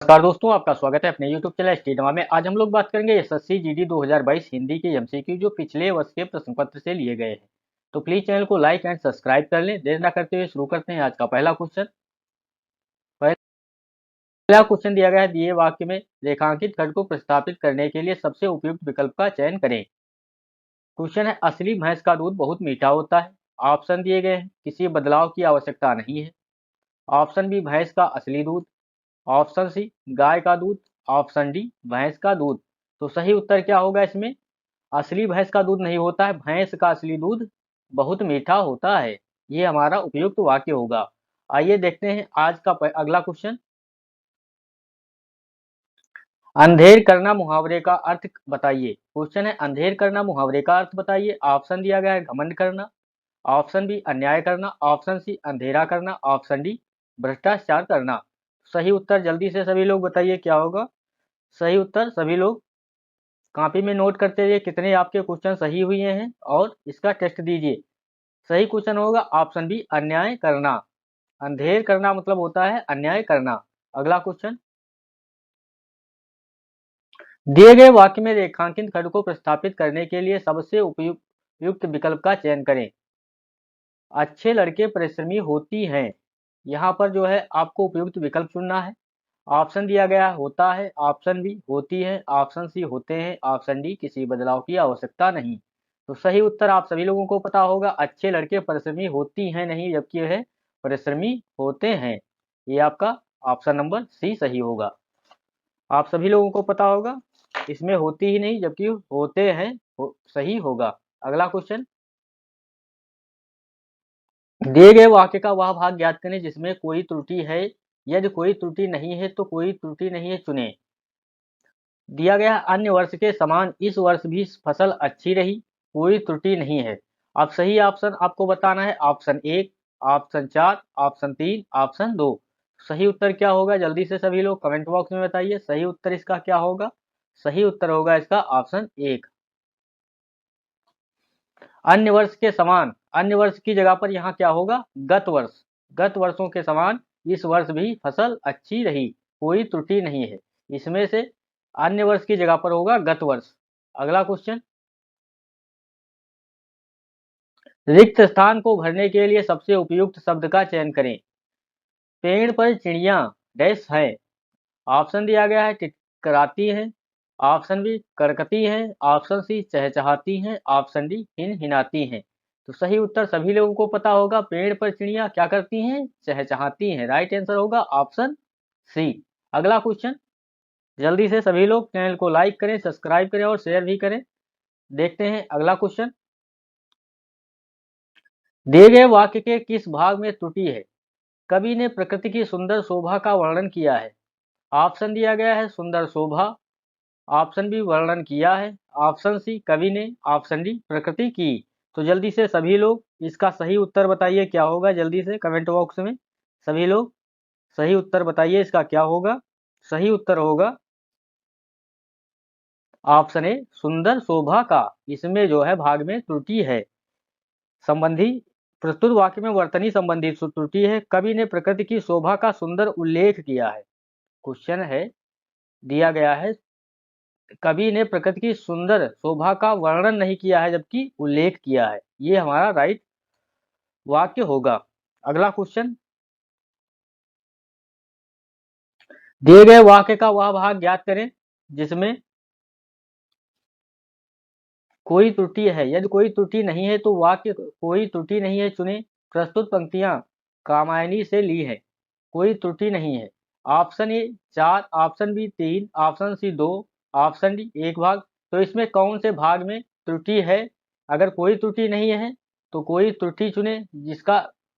नमस्कार दोस्तों, आपका स्वागत है अपने YouTube चैनल स्टडीनवा में। आज हम लोग बात करेंगे एसएससी जीडी 2022 हिंदी के एमसीक्यू जो पिछले वर्ष के प्रश्न पत्र से लिए गए हैं। तो प्लीज चैनल को लाइक एंड सब्सक्राइब कर लें। देर ना करते हुए शुरू करते हैं आज का पहला क्वेश्चन। पहला क्वेश्चन दिया गया है, दिए वाक्य में रेखांकित खंड को प्रस्तापित करने के लिए सबसे उपयुक्त विकल्प का चयन करें। क्वेश्चन है, असली भैंस का दूध बहुत मीठा होता है। ऑप्शन दिए गए हैं, किसी बदलाव की आवश्यकता नहीं है। ऑप्शन बी, भैंस का असली दूध। ऑप्शन सी, गाय का दूध। ऑप्शन डी, भैंस का दूध। तो सही उत्तर क्या होगा इसमें? असली भैंस का दूध नहीं होता है, भैंस का असली दूध बहुत मीठा होता है। ये हमारा उपयुक्त वाक्य होगा। आइए देखते हैं आज का अगला क्वेश्चन। अंधेर करना मुहावरे का अर्थ बताइए। क्वेश्चन है, अंधेर करना मुहावरे का अर्थ बताइए। ऑप्शन दिया गया है, घमंड करना। ऑप्शन बी, अन्याय करना। ऑप्शन सी, अंधेरा करना। ऑप्शन डी, भ्रष्टाचार करना। सही उत्तर जल्दी से सभी लोग बताइए क्या होगा। सही उत्तर सभी लोग कॉपी में नोट करते हुए कितने आपके क्वेश्चन सही हुए हैं और इसका टेस्ट दीजिए। सही क्वेश्चन होगा ऑप्शन बी, अन्याय करना। अंधेर करना मतलब होता है अन्याय करना। अगला क्वेश्चन, दिए गए वाक्य में रेखांकित खंड को प्रस्तापित करने के लिए सबसे उपयुक्त विकल्प का चयन करें। अच्छे लड़के परिश्रमी होती हैं। यहाँ पर जो है आपको उपयुक्त विकल्प चुनना है। ऑप्शन दिया गया होता है, ऑप्शन बी होती है, ऑप्शन सी होते हैं, ऑप्शन डी किसी बदलाव की आवश्यकता नहीं। तो सही उत्तर आप सभी लोगों को पता होगा, अच्छे लड़के परिश्रमी होती हैं नहीं, जबकि है परिश्रमी होते हैं। ये आपका ऑप्शन नंबर सी सही होगा। आप सभी लोगों को पता होगा, इसमें होती ही नहीं जबकि होते हैं सही होगा। अगला क्वेश्चन, दिए गए वाक्य का वह भाग ज्ञात करें जिसमें कोई त्रुटि है। यदि कोई त्रुटि नहीं है तो कोई त्रुटि नहीं है चुने। दिया गया अन्य वर्ष के समान इस वर्ष भी फसल अच्छी रही, कोई त्रुटि नहीं है। अब सही ऑप्शन आपको बताना है, ऑप्शन एक, ऑप्शन चार, ऑप्शन तीन, ऑप्शन दो। सही उत्तर क्या होगा जल्दी से सभी लोग कमेंट बॉक्स में बताइए। सही उत्तर इसका क्या होगा? सही उत्तर होगा इसका ऑप्शन एक। अन्य वर्ष के समान, अन्य वर्ष की जगह पर यहाँ क्या होगा? गत वर्ष। गत वर्षों के समान इस वर्ष भी फसल अच्छी रही, कोई त्रुटि नहीं है। इसमें से अन्य वर्ष की जगह पर होगा गत वर्ष। अगला क्वेश्चन, रिक्त स्थान को भरने के लिए सबसे उपयुक्त शब्द का चयन करें। पेड़ पर चिड़िया डैश है। ऑप्शन दिया गया है, टिटकराती है। ऑप्शन बी, करकती है। ऑप्शन सी, चहचहाती है। ऑप्शन डी, हिनहिनाती हैं। तो सही उत्तर सभी लोगों को पता होगा, पेड़ पर चिड़िया क्या करती हैं? चहचहाती हैं। राइट आंसर होगा ऑप्शन सी। अगला क्वेश्चन, जल्दी से सभी लोग चैनल को लाइक करें, सब्सक्राइब करें और शेयर भी करें। देखते हैं अगला क्वेश्चन, दिए गए वाक्य के किस भाग में त्रुटि है? कवि ने प्रकृति की सुंदर शोभा का वर्णन किया है। ऑप्शन दिया गया है, सुंदर शोभा। ऑप्शन बी, वर्णन किया है। ऑप्शन सी, कवि ने। ऑप्शन डी, प्रकृति की। तो जल्दी से सभी लोग इसका सही उत्तर बताइए क्या होगा। जल्दी से कमेंट बॉक्स में सभी लोग सही उत्तर बताइए, इसका क्या होगा। सही उत्तर होगा ऑप्शन ए, सुंदर शोभा का। इसमें जो है भाग में त्रुटि है। संबंधी प्रस्तुत वाक्य में वर्तनी संबंधी त्रुटि है। कवि ने प्रकृति की शोभा का सुंदर उल्लेख किया है। क्वेश्चन है, दिया गया है, कवि ने प्रकृति की सुंदर शोभा का वर्णन नहीं किया है जबकि उल्लेख किया है। ये हमारा राइट वाक्य होगा। अगला क्वेश्चन, दिए गए वाक्य का वह भाग ज्ञात करें जिसमें कोई त्रुटि है। यदि कोई त्रुटि नहीं है तो वाक्य कोई त्रुटि नहीं है चुने। प्रस्तुत पंक्तियां कामायनी से ली है। कोई त्रुटि नहीं है। ऑप्शन ए चार, ऑप्शन बी तीन, ऑप्शन सी दो, ऑप्शन डी एक भाग। तो इसमें कौन से भाग में त्रुटि है? अगर कोई त्रुटि नहीं है तो कोई त्रुटि चुने। जिसका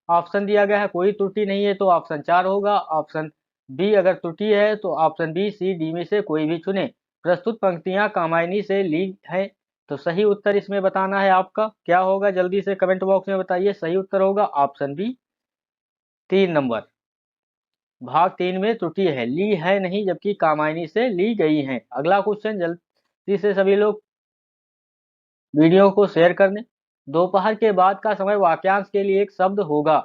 ऑप्शन दिया गया है कोई त्रुटि नहीं है तो ऑप्शन चार होगा। ऑप्शन बी अगर त्रुटि है तो ऑप्शन बी सी डी में से कोई भी चुने। प्रस्तुत पंक्तियां कामायनी से ली है। तो सही उत्तर इसमें बताना है आपका क्या होगा। जल्दी से कमेंट बॉक्स में बताइए। सही उत्तर होगा ऑप्शन बी, तीन नंबर। भाग तीन में त्रुटि है, ली है नहीं जबकि कामायनी से ली गई है। अगला क्वेश्चन, जल्दी से सभी लोग वीडियो को शेयर कर दें। दोपहर के बाद का समय वाक्यांश के लिए एक शब्द होगा।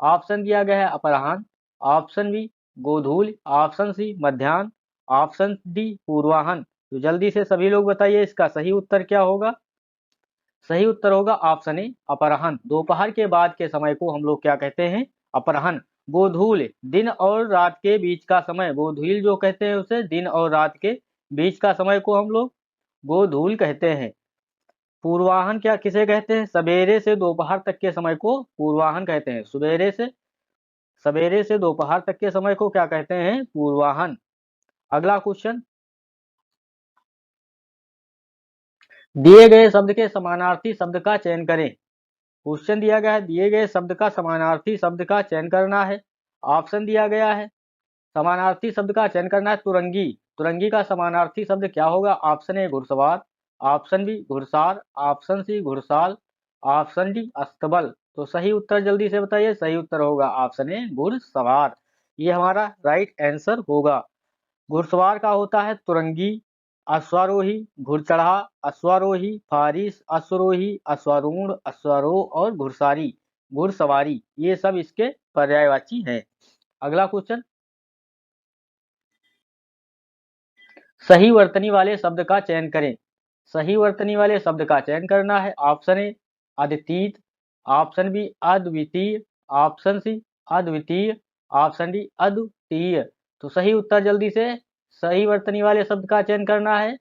ऑप्शन दिया गया है अपराह्न। ऑप्शन बी, गोधूल, ऑप्शन सी मध्याह्न, ऑप्शन डी पूर्वाह्न। तो जल्दी से सभी लोग बताइए इसका सही उत्तर क्या होगा। सही उत्तर होगा ऑप्शन ए अपराह्न। दोपहर के बाद के समय को हम लोग क्या कहते हैं, अपराह्न। गोधूल, दिन और रात के बीच का समय, गोधूल जो कहते हैं उसे दिन और रात के बीच का समय को हम लोग गोधूल कहते हैं। पूर्वाह्न क्या किसे कहते हैं, सवेरे से दोपहर तक के समय को पूर्वाह्न कहते हैं। सवेरे से दोपहर तक के समय को क्या कहते हैं, पूर्वाह्न। अगला क्वेश्चन, दिए गए शब्द के समानार्थी शब्द का चयन करें। क्वेश्चन दिया गया है, दिए गए शब्द का समानार्थी शब्द का चयन करना है। ऑप्शन दिया गया है, समानार्थी शब्द का चयन करना है तुरंगी। तुरंगी का समानार्थी शब्द क्या होगा, ऑप्शन ए घुड़सवार, ऑप्शन बी घुड़सार, ऑप्शन सी घुड़साल, ऑप्शन डी अस्तबल। तो सही उत्तर जल्दी से बताइए। सही उत्तर होगा ऑप्शन ए घुड़सवार। ये हमारा राइट आंसर होगा। घुड़सवार का होता है तुरंगी, अश्वारोही, घुड़चढ़ा, अश्वारोही, फारिस, अश्वरोही, अश्वारूढ़, अश्वारोह और घुड़सारी, घुड़सवारी, ये सब इसके पर्यायवाची हैं। अगला क्वेश्चन, सही वर्तनी वाले शब्द का चयन करें। सही वर्तनी वाले शब्द का चयन करना है। ऑप्शन ए अद्वितीय, ऑप्शन बी अद्वितीय, ऑप्शन सी अद्वितीय, ऑप्शन डी अद्वितीय। तो सही उत्तर जल्दी से, सही वर्तनी वाले शब्द का चयन करना है।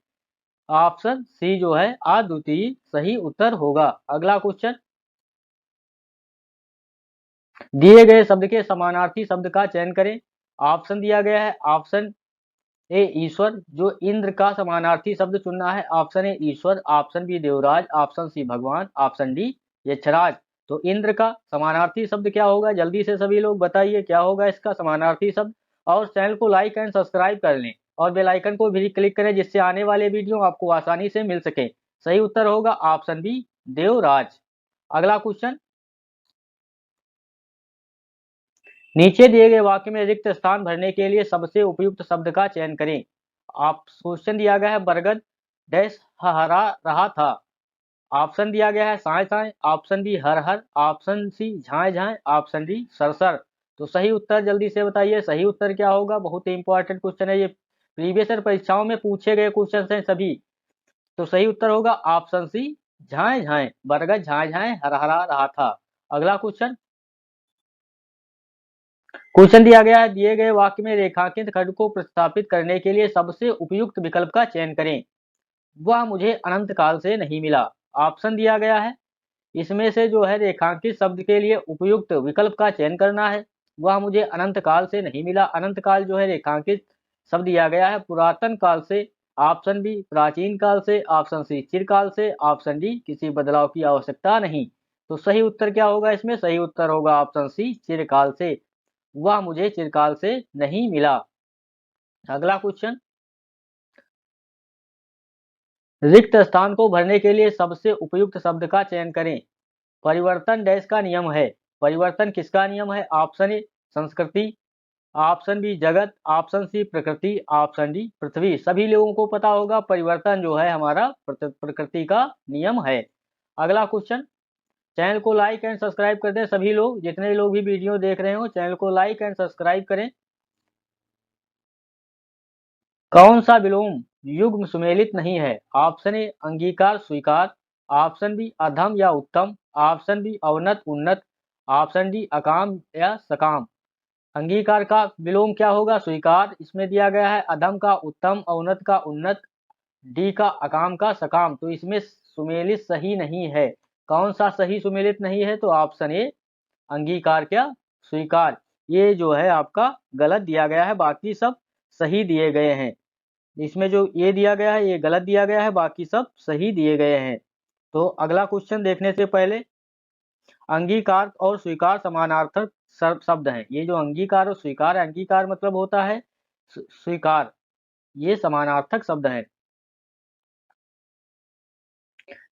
ऑप्शन सी जो है अद्वितीय सही उत्तर होगा। अगला क्वेश्चन, दिए गए शब्द के समानार्थी शब्द का चयन करें। ऑप्शन दिया गया है, ऑप्शन ए ईश्वर, जो इंद्र का समानार्थी शब्द चुनना है। ऑप्शन ए ईश्वर, ऑप्शन बी देवराज, ऑप्शन सी भगवान, ऑप्शन डी यक्षराज। तो इंद्र का समानार्थी शब्द क्या होगा, जल्दी से सभी लोग बताइए क्या होगा इसका समानार्थी शब्द। और चैनल को लाइक एंड सब्सक्राइब कर लें और बेल आइकन को भी क्लिक करें जिससे आने वाले वीडियो आपको आसानी से मिल सके। सही उत्तर होगा ऑप्शन बी देवराज। अगला क्वेश्चन, नीचे दिए गए वाक्य में रिक्त स्थान भरने के लिए सबसे उपयुक्त शब्द का चयन करें। आप क्वेश्चन दिया गया है, बरगद डैश हरा रहा था। ऑप्शन दिया गया है साए साए, ऑप्शन बी हर हर, ऑप्शन सी झाए झाए, ऑप्शन डी सरसर। तो सही उत्तर जल्दी से बताइए। सही उत्तर क्या होगा, बहुत ही इंपॉर्टेंट क्वेश्चन है ये, प्रीवियस ईयर परीक्षाओं में पूछे गए क्वेश्चन हैं सभी। तो सही उत्तर होगा ऑप्शन सी झाए झाए, बरगद झाए झाए हरहरा रहा था। अगला क्वेश्चन, क्वेश्चन दिया गया है, दिए गए वाक्य में रेखांकित खंड को प्रतिस्थापित करने के लिए सबसे उपयुक्त विकल्प का चयन करें। वह मुझे अनंत काल से नहीं मिला। ऑप्शन दिया गया है, इसमें से जो है रेखांकित शब्द के लिए उपयुक्त विकल्प का चयन करना है। वह मुझे अनंत काल से नहीं मिला। अनंत काल जो है रेखांकित शब्द दिया गया है पुरातन काल से, ऑप्शन बी प्राचीन काल से, ऑप्शन सी चिरकाल से, ऑप्शन डी किसी बदलाव की आवश्यकता नहीं। तो सही उत्तर क्या होगा इसमें, सही उत्तर होगा ऑप्शन सी चिरकाल से। वह मुझे चिरकाल से नहीं मिला। अगला क्वेश्चन, रिक्त स्थान को भरने के लिए सबसे उपयुक्त शब्द का चयन करें। परिवर्तन डैश का नियम है। परिवर्तन किसका नियम है, ऑप्शन ए संस्कृति, ऑप्शन बी जगत, ऑप्शन सी प्रकृति, ऑप्शन डी पृथ्वी। सभी लोगों को पता होगा परिवर्तन जो है हमारा प्रकृति का नियम है। अगला क्वेश्चन, चैनल को लाइक एंड सब्सक्राइब कर दें सभी लोग, जितने लोग भी वीडियो देख रहे हो चैनल को लाइक एंड सब्सक्राइब करें। कौन सा विलोम युग्म सुमेलित नहीं है। ऑप्शन ए अंगीकार स्वीकार, ऑप्शन बी अधम या उत्तम, ऑप्शन बी अवनत उन्नत, ऑप्शन डी अकाम या सकाम। अंगीकार का विलोम क्या होगा, स्वीकार। इसमें दिया गया है अधम का उत्तम, अवनत का उन्नत, डी का अकाम का सकाम। तो इसमें सुमेलित सही नहीं है। कौन सा सही सुमेलित नहीं है, तो ऑप्शन ए अंगीकार क्या स्वीकार, ये जो है आपका गलत दिया गया है, बाकी सब सही दिए गए हैं। इसमें जो ये दिया गया है ये गलत दिया गया है, बाकी सब सही दिए गए हैं। तो अगला क्वेश्चन देखने से पहले, अंगीकार और स्वीकार समानार्थक शब्द हैं। ये जो अंगीकार और स्वीकार है, अंगीकार मतलब होता है स्वीकार, ये समानार्थक शब्द है।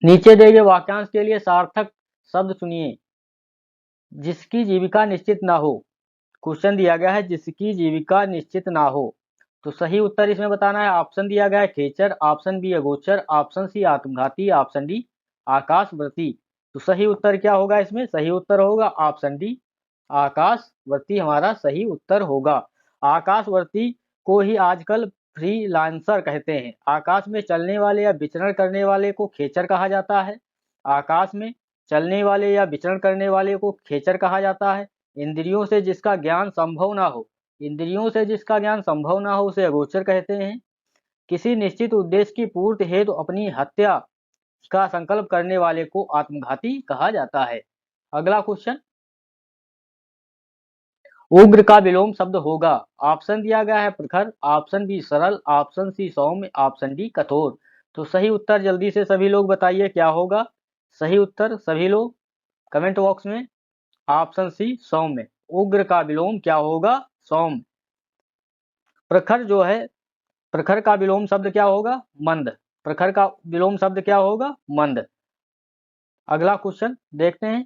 नीचे दिए गए वाक्यांश के लिए सार्थक शब्द चुनिए। जिसकी जीविका निश्चित ना हो। क्वेश्चन दिया गया है जिसकी जीविका निश्चित ना हो, तो सही उत्तर इसमें बताना है। ऑप्शन दिया गया है खेचर, ऑप्शन बी अगोचर, ऑप्शन सी आत्मघाती, ऑप्शन डी आकाशवर्ती। तो सही उत्तर क्या होगा इसमें, सही उत्तर होगा ऑप्शन डी आकाशवर्ती हमारा सही उत्तर होगा। आकाशवर्ती को ही आजकल फ्रीलांसर कहते हैं। आकाश में चलने वाले या विचरण करने वाले को खेचर कहा जाता है। आकाश में चलने वाले या विचरण करने वाले को खेचर कहा जाता है। इंद्रियों से जिसका ज्ञान संभव ना हो, इंद्रियों से जिसका ज्ञान संभव ना हो उसे अगोचर कहते हैं। किसी निश्चित उद्देश्य की पूर्ति हेतु अपनी हत्या का संकल्प करने वाले को आत्मघाती कहा जाता है। अगला क्वेश्चन, उग्र का विलोम शब्द होगा। ऑप्शन दिया गया है प्रखर, ऑप्शन बी सरल, ऑप्शन सी सौम्य, ऑप्शन डी कठोर। तो सही उत्तर जल्दी से सभी लोग बताइए क्या होगा। सही उत्तर सभी लोग कमेंट बॉक्स में। ऑप्शन सी सौम्य, उग्र का विलोम क्या होगा, सौम्य। प्रखर जो है, प्रखर का विलोम शब्द क्या होगा, मंद। प्रखर का विलोम शब्द क्या होगा, मंद। अगला क्वेश्चन देखते हैं,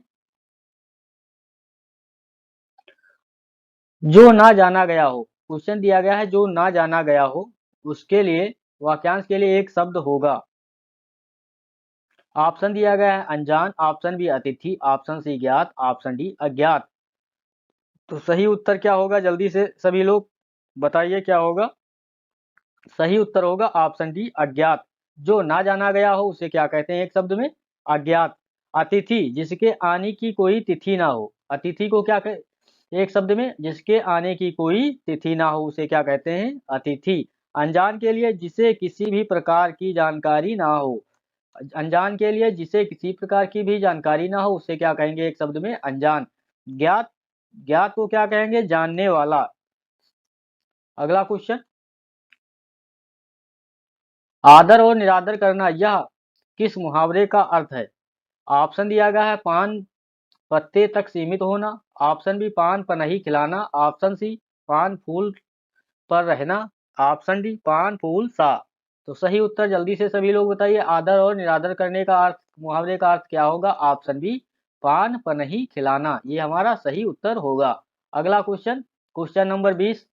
जो ना जाना गया हो। क्वेश्चन दिया गया है जो ना जाना गया हो, उसके लिए वाक्यांश के लिए एक शब्द होगा। ऑप्शन दिया गया है अनजान, ऑप्शन बी अतिथि, ऑप्शन सी ज्ञात, ऑप्शन डी अज्ञात। तो सही उत्तर क्या होगा, जल्दी से सभी लोग बताइए क्या होगा। सही उत्तर होगा ऑप्शन डी अज्ञात। जो ना जाना गया हो उसे क्या कहते हैं, एक शब्द में, अज्ञात। अतिथि जिसके आने की कोई तिथि ना हो, अतिथि को क्या कह, एक शब्द में, जिसके आने की कोई तिथि ना हो उसे क्या कहते हैं, अतिथि। अनजान के लिए जिसे किसी भी प्रकार की जानकारी ना हो, अनजान के लिए जिसे किसी प्रकार की भी जानकारी ना हो उसे क्या कहेंगे, एक शब्द में, अनजान। ज्ञात, ज्ञात को क्या कहेंगे, जानने वाला। अगला क्वेश्चन, आदर और निरादर करना यह किस मुहावरे का अर्थ है। ऑप्शन दिया गया है पान पत्ते तक सीमित होना, ऑप्शन बी पान पनही खिलाना, ऑप्शन सी पान फूल पर रहना, ऑप्शन डी पान फूल सा। तो सही उत्तर जल्दी से सभी लोग बताइए, आदर और निरादर करने का अर्थ, मुहावरे का अर्थ क्या होगा, ऑप्शन बी पान पनही खिलाना, ये हमारा सही उत्तर होगा। अगला क्वेश्चन, क्वेश्चन नंबर 20,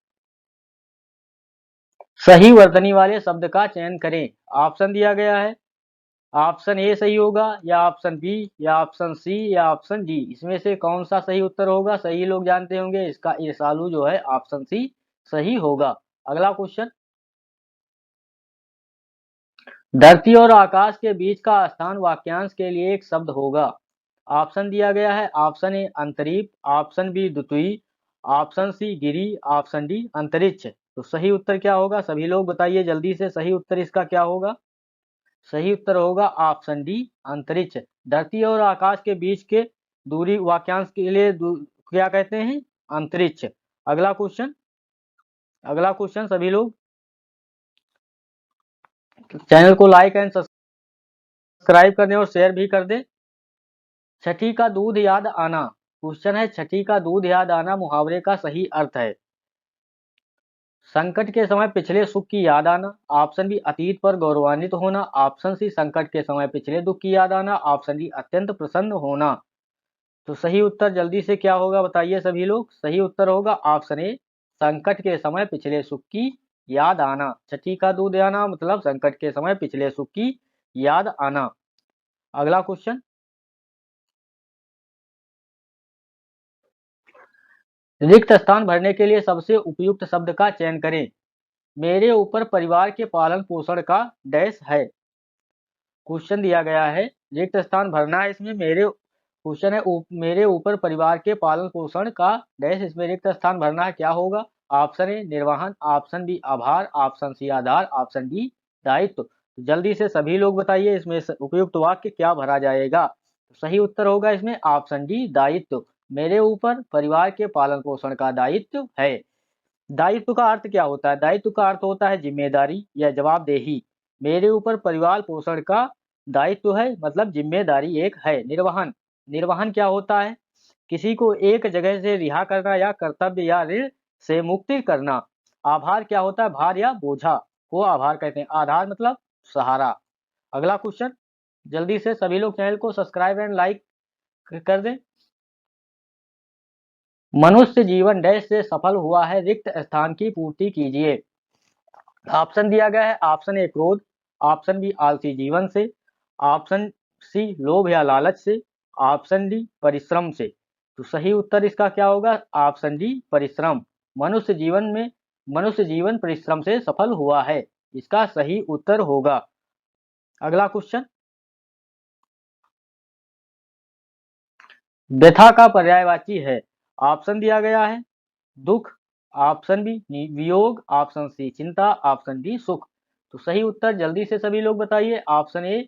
सही वर्तनी वाले शब्द का चयन करें। ऑप्शन दिया गया है, ऑप्शन ए सही होगा या ऑप्शन बी या ऑप्शन सी या ऑप्शन डी, इसमें से कौन सा सही उत्तर होगा, सही लोग जानते होंगे, इसका ईर्षालु जो है ऑप्शन सी सही होगा। अगला क्वेश्चन, धरती और आकाश के बीच का स्थान वाक्यांश के लिए एक शब्द होगा। ऑप्शन दिया गया है, ऑप्शन ए अंतरीप, ऑप्शन बी द्वितीय, ऑप्शन सी गिरी, ऑप्शन डी अंतरिक्ष। तो सही उत्तर क्या होगा, सभी लोग बताइए जल्दी से, सही उत्तर इसका क्या होगा। सही उत्तर होगा ऑप्शन डी अंतरिक्ष। धरती और आकाश के बीच के दूरी वाक्यांश के लिए क्या कहते हैं, अंतरिक्ष। अगला क्वेश्चन, अगला क्वेश्चन, सभी लोग चैनल को लाइक एंड सब्सक्राइब करने और शेयर भी कर दें। छठी का दूध याद आना, क्वेश्चन है छठी का दूध याद आना मुहावरे का सही अर्थ है। संकट के समय पिछले सुख की याद आना, ऑप्शन बी अतीत पर गौरवान्वित होना, ऑप्शन सी संकट के समय पिछले दुख की याद आना, ऑप्शन डी अत्यंत प्रसन्न होना। तो सही उत्तर जल्दी से क्या होगा बताइए सभी लोग। सही उत्तर होगा ऑप्शन ए संकट के समय पिछले सुख की याद आना। छठी का दूध आना मतलब संकट के समय पिछले सुख की याद आना। अगला क्वेश्चन, रिक्त स्थान भरने के लिए सबसे उपयुक्त शब्द का चयन करें। मेरे ऊपर परिवार के पालन पोषण का डैश है। क्वेश्चन दिया गया है, रिक्त स्थान भरना है, इसमें मेरे क्वेश्चन है मेरे ऊपर परिवार के पालन पोषण का डैश, इसमें रिक्त स्थान भरना है, क्या होगा। ऑप्शन ए निर्वाहन, ऑप्शन बी आभार, ऑप्शन सी आधार, ऑप्शन डी दायित्व। जल्दी से सभी लोग बताइए इसमें उपयुक्त वाक्य क्या भरा जाएगा। सही उत्तर होगा इसमें ऑप्शन डी दायित्व। मेरे ऊपर परिवार के पालन पोषण का दायित्व है। दायित्व का अर्थ क्या होता है, दायित्व का अर्थ होता है जिम्मेदारी या जवाबदेही। मेरे ऊपर परिवार पोषण का दायित्व है मतलब जिम्मेदारी एक है। निर्वहन, निर्वहन क्या होता है, किसी को एक जगह से रिहा करना या कर्तव्य या ऋण से मुक्ति करना। आभार क्या होता है, भार या बोझा को आभार कहते हैं। आधार मतलब सहारा। अगला क्वेश्चन, जल्दी से सभी लोग चैनल को सब्सक्राइब एंड लाइक कर दें। मनुष्य जीवन डैश से सफल हुआ है, रिक्त स्थान की पूर्ति कीजिए। ऑप्शन दिया गया है, ऑप्शन ए क्रोध, ऑप्शन बी आलसी जीवन से, ऑप्शन सी लोभ या लालच से, ऑप्शन डी परिश्रम से। तो सही उत्तर इसका क्या होगा, ऑप्शन डी परिश्रम। मनुष्य जीवन परिश्रम से सफल हुआ है। इसका सही उत्तर होगा। अगला क्वेश्चन, व्यथा का पर्यायवाची है। ऑप्शन दिया गया है दुख, ऑप्शन बी वियोग, ऑप्शन सी चिंता, ऑप्शन डी सुख। तो सही उत्तर जल्दी से सभी लोग बताइए। ऑप्शन ए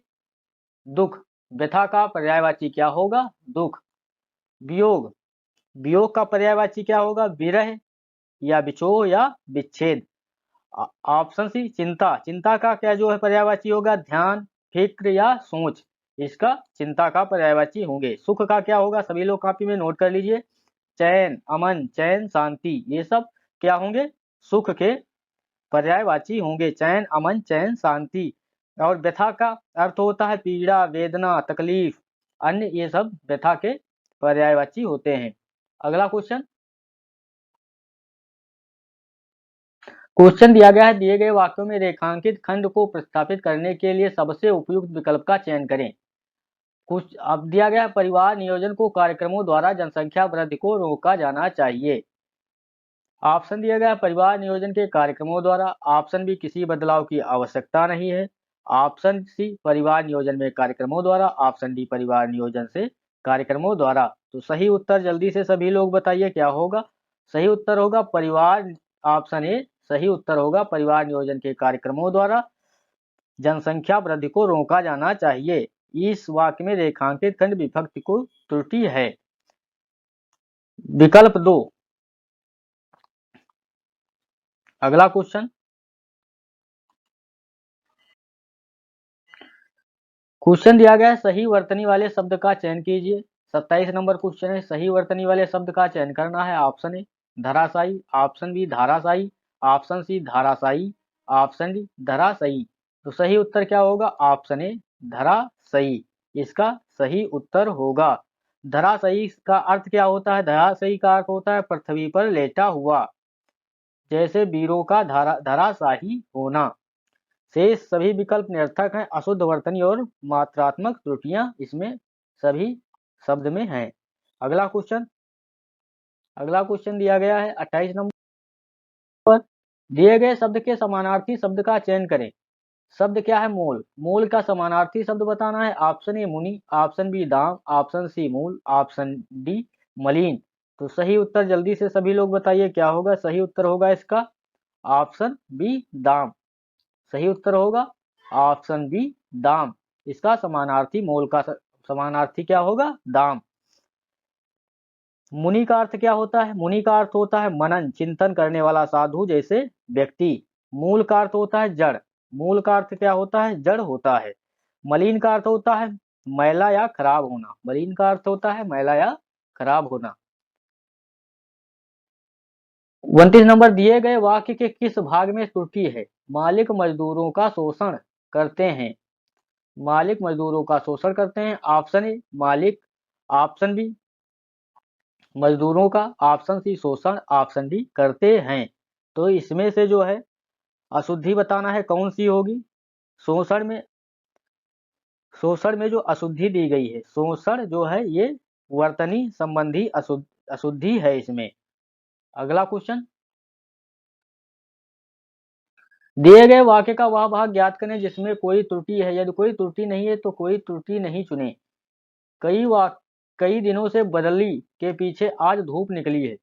दुख, व्यथा का पर्यायवाची क्या होगा? दुख। वियोग, वियोग का पर्यायवाची क्या होगा? विरह या विछोह या विच्छेद। ऑप्शन सी चिंता, चिंता का क्या जो है पर्यायवाची होगा? ध्यान, फिक्र या सोच। इसका चिंता का पर्यायवाची होंगे। सुख का क्या होगा? सभी लोग कॉपी में नोट कर लीजिए। चैन, अमन, चैन, शांति, ये सब क्या होंगे? सुख के पर्यायवाची होंगे। चैन, अमन, चैन, शांति। और व्यथा का अर्थ होता है पीड़ा, वेदना, तकलीफ, अन्य, ये सब व्यथा के पर्यायवाची होते हैं। अगला क्वेश्चन, क्वेश्चन दिया गया है दिए गए वाक्यों में रेखांकित खंड को प्रतिस्थापित करने के लिए सबसे उपयुक्त विकल्प का चयन करें। कुछ अब दिया गया परिवार नियोजन को कार्यक्रमों द्वारा जनसंख्या वृद्धि को रोका जाना चाहिए। ऑप्शन दिया गया परिवार नियोजन के कार्यक्रमों द्वारा, ऑप्शन बी किसी बदलाव की आवश्यकता नहीं है, ऑप्शन सी परिवार नियोजन में कार्यक्रमों द्वारा, ऑप्शन डी परिवार नियोजन से कार्यक्रमों द्वारा। तो सही उत्तर जल्दी से सभी लोग बताइए क्या होगा? सही उत्तर होगा परिवार, ऑप्शन ए सही उत्तर होगा परिवार नियोजन के कार्यक्रमों द्वारा जनसंख्या वृद्धि को रोका जाना चाहिए। इस वाक्य में रेखांकित खंड विभक्ति को त्रुटि है। विकल्प 2। अगला क्वेश्चन, क्वेश्चन दिया गया है सही वर्तनी वाले शब्द का चयन कीजिए। 27 नंबर क्वेश्चन है, सही वर्तनी वाले शब्द का चयन करना है। ऑप्शन ए धराशायी, ऑप्शन बी धाराशायी, ऑप्शन सी धाराशायी, ऑप्शन डी धराशायी। तो सही उत्तर क्या होगा? ऑप्शन ए धराशायी इसका सही उत्तर होगा। धराशायी का अर्थ क्या होता है? धराशायी का अर्थ होता है पृथ्वी पर लेटा हुआ, जैसे वीरों का धराशायी होना। शेष सभी विकल्प निरर्थक हैं। अशुद्ध वर्तनी और मात्रात्मक त्रुटियां इसमें सभी शब्द में हैं। अगला क्वेश्चन दिया गया है 28 नंबर, दिए गए शब्द के समानार्थी शब्द का चयन करें। शब्द क्या है? मूल। मूल का समानार्थी शब्द बताना है। ऑप्शन ए मुनि, ऑप्शन बी दाम, ऑप्शन सी मूल, ऑप्शन डी मलिन। तो सही उत्तर जल्दी से सभी लोग बताइए क्या होगा? सही उत्तर होगा इसका ऑप्शन बी दाम। सही उत्तर होगा ऑप्शन बी दाम। इसका समानार्थी मूल का समानार्थी क्या होगा? दाम। मुनि का अर्थ क्या होता है? मुनि का अर्थ होता है मनन चिंतन करने वाला साधु जैसे व्यक्ति। मूल का अर्थ होता है जड़। मूल का अर्थ क्या होता है? जड़ होता है। मलिन का अर्थ होता है मैला या खराब होना। मलिन का अर्थ होता है मैला या खराब होना। 29 नंबर, दिए गए वाक्य के किस भाग में त्रुटि है? मालिक मजदूरों का शोषण करते हैं। मालिक मजदूरों का शोषण करते हैं। ऑप्शन ए मालिक, ऑप्शन बी मजदूरों का, ऑप्शन सी शोषण, ऑप्शन डी करते हैं। तो इसमें से जो है अशुद्धि बताना है कौन सी होगी? शोषण में जो अशुद्धि दी गई है, शोषण जो है ये वर्तनी संबंधी अशुद्धि है इसमें। अगला क्वेश्चन, दिए गए वाक्य का वह भाग ज्ञात करें जिसमें कोई त्रुटि है। यदि कोई त्रुटि नहीं है तो कोई त्रुटि नहीं चुने। कई दिनों से बदली के पीछे आज धूप निकली है।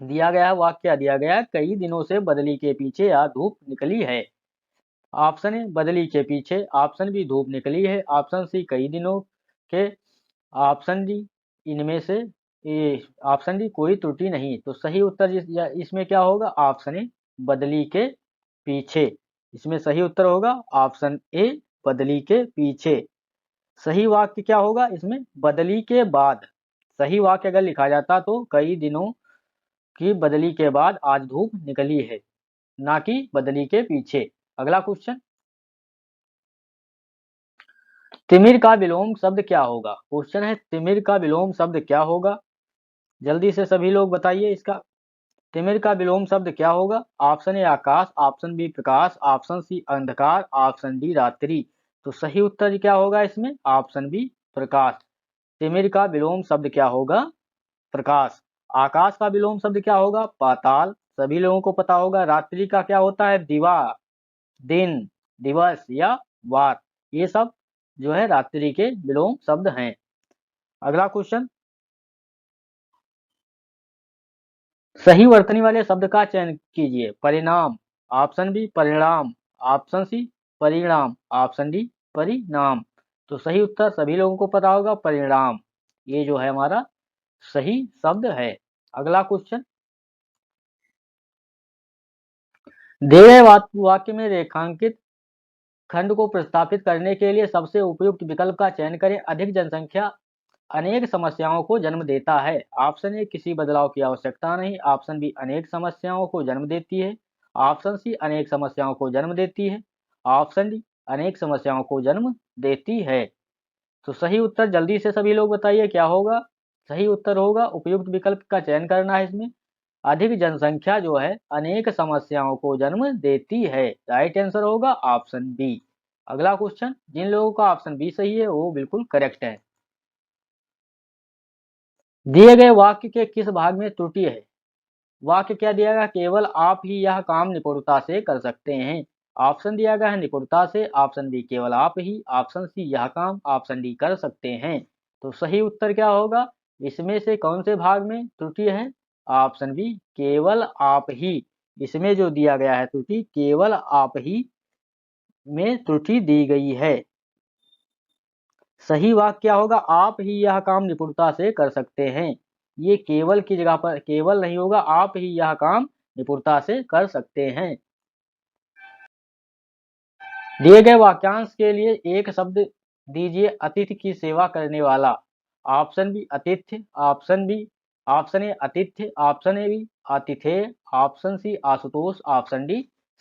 दिया गया है वाक्य दिया गया है कई दिनों से बदली के पीछे आज धूप निकली है। ऑप्शन ए बदली के पीछे, ऑप्शन बी धूप निकली है, ऑप्शन सी कई दिनों के, ऑप्शन डी इनमें से ऑप्शन डी कोई त्रुटि नहीं। तो सही उत्तर इसमें क्या होगा? ऑप्शन ए बदली के पीछे। इसमें सही उत्तर होगा ऑप्शन ए बदली के पीछे। सही वाक्य क्या होगा इसमें? बदली के बाद। सही वाक्य अगर लिखा जाता तो कई दिनों की बदली के बाद आज धूप निकली है, ना कि बदली के पीछे। अगला क्वेश्चन, तिमिर का विलोम शब्द क्या होगा? क्वेश्चन है तिमिर का विलोम शब्द क्या होगा? जल्दी से सभी लोग बताइए इसका तिमिर का विलोम शब्द क्या होगा? ऑप्शन ए आकाश, ऑप्शन बी प्रकाश, ऑप्शन सी अंधकार, ऑप्शन डी रात्रि। तो सही उत्तर क्या होगा इसमें? ऑप्शन बी प्रकाश। तिमिर का विलोम शब्द क्या होगा? प्रकाश। आकाश का विलोम शब्द क्या होगा? पाताल। सभी लोगों को पता होगा। रात्रि का क्या होता है? दिवा, दिन, दिवस या वार। ये सब जो है रात्रि के विलोम शब्द हैं। अगला क्वेश्चन, सही वर्तनी वाले शब्द का चयन कीजिए। परिणाम, ऑप्शन बी परिणाम, ऑप्शन सी परिणाम, ऑप्शन डी परिणाम। तो सही उत्तर सभी लोगों को पता होगा, परिणाम। ये जो है हमारा सही शब्द है। अगला क्वेश्चन, दिए गए वाक्य में रेखांकित खंड को प्रस्तापित करने के लिए सबसे उपयुक्त विकल्प का चयन करें। अधिक जनसंख्या अनेक समस्याओं को जन्म देता है। ऑप्शन ए किसी बदलाव की आवश्यकता नहीं, ऑप्शन बी अनेक समस्याओं को जन्म देती है, ऑप्शन सी अनेक समस्याओं को जन्म देती है, ऑप्शन डी अनेक समस्याओं को जन्म देती है। तो सही उत्तर जल्दी से सभी लोग बताइए क्या होगा? सही उत्तर होगा, उपयुक्त विकल्प का चयन करना है इसमें। अधिक जनसंख्या जो है अनेक समस्याओं को जन्म देती है। राइट आंसर होगा ऑप्शन बी। अगला क्वेश्चन, जिन लोगों का ऑप्शन बी सही है वो बिल्कुल करेक्ट है। दिए गए वाक्य के किस भाग में त्रुटि है? वाक्य क्या दिया गया? केवल आप ही यह काम निपुणता से कर सकते हैं। ऑप्शन दिया गया है निपुणता से, ऑप्शन बी केवल आप ही, ऑप्शन सी यह काम, ऑप्शन डी कर सकते हैं। तो सही उत्तर क्या होगा? इसमें से कौन से भाग में त्रुटि है? ऑप्शन बी केवल आप ही। इसमें जो दिया गया है त्रुटि, केवल आप ही में त्रुटि दी गई है। सही वाक्य क्या होगा? आप ही यह काम निपुणता से कर सकते हैं। ये केवल की जगह पर केवल नहीं होगा, आप ही यह काम निपुणता से कर सकते हैं। दिए गए वाक्यांश के लिए एक शब्द दीजिए। अतिथि की सेवा करने वाला। ऑप्शन बी अतिथ्य, ऑप्शन ए अतिथ्य, ऑप्शन ए बी आतिथेय, ऑप्शन सी आशुतोष, ऑप्शन डी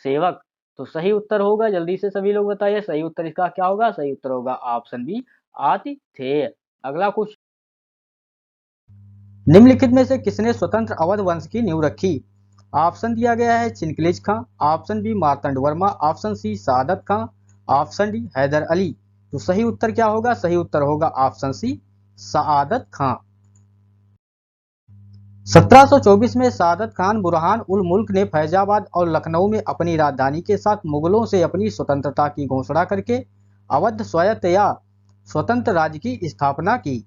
सेवक। तो सही उत्तर होगा, जल्दी से सभी लोग बताइए सही उत्तर इसका क्या होगा? सही उत्तर होगा ऑप्शन बी आतिथेय। अगला क्वेश्चन, निम्नलिखित में से किसने स्वतंत्र अवध वंश की नींव रखी? ऑप्शन दिया गया है Chinkilich Khan, option B Marthanda Varma, option C Saadat Khan, option D Haidar Ali. तो सही उत्तर क्या होगा? सही उत्तर होगा ऑप्शन सी सादत खां। 1724 में सादत खान बुरहान उल मुल्क ने फैजाबाद और लखनऊ में अपनी राजधानी के साथ मुगलों से अपनी स्वतंत्रता की घोषणा करके अवध स्वायत्त या स्वतंत्र राज्य की स्थापना की।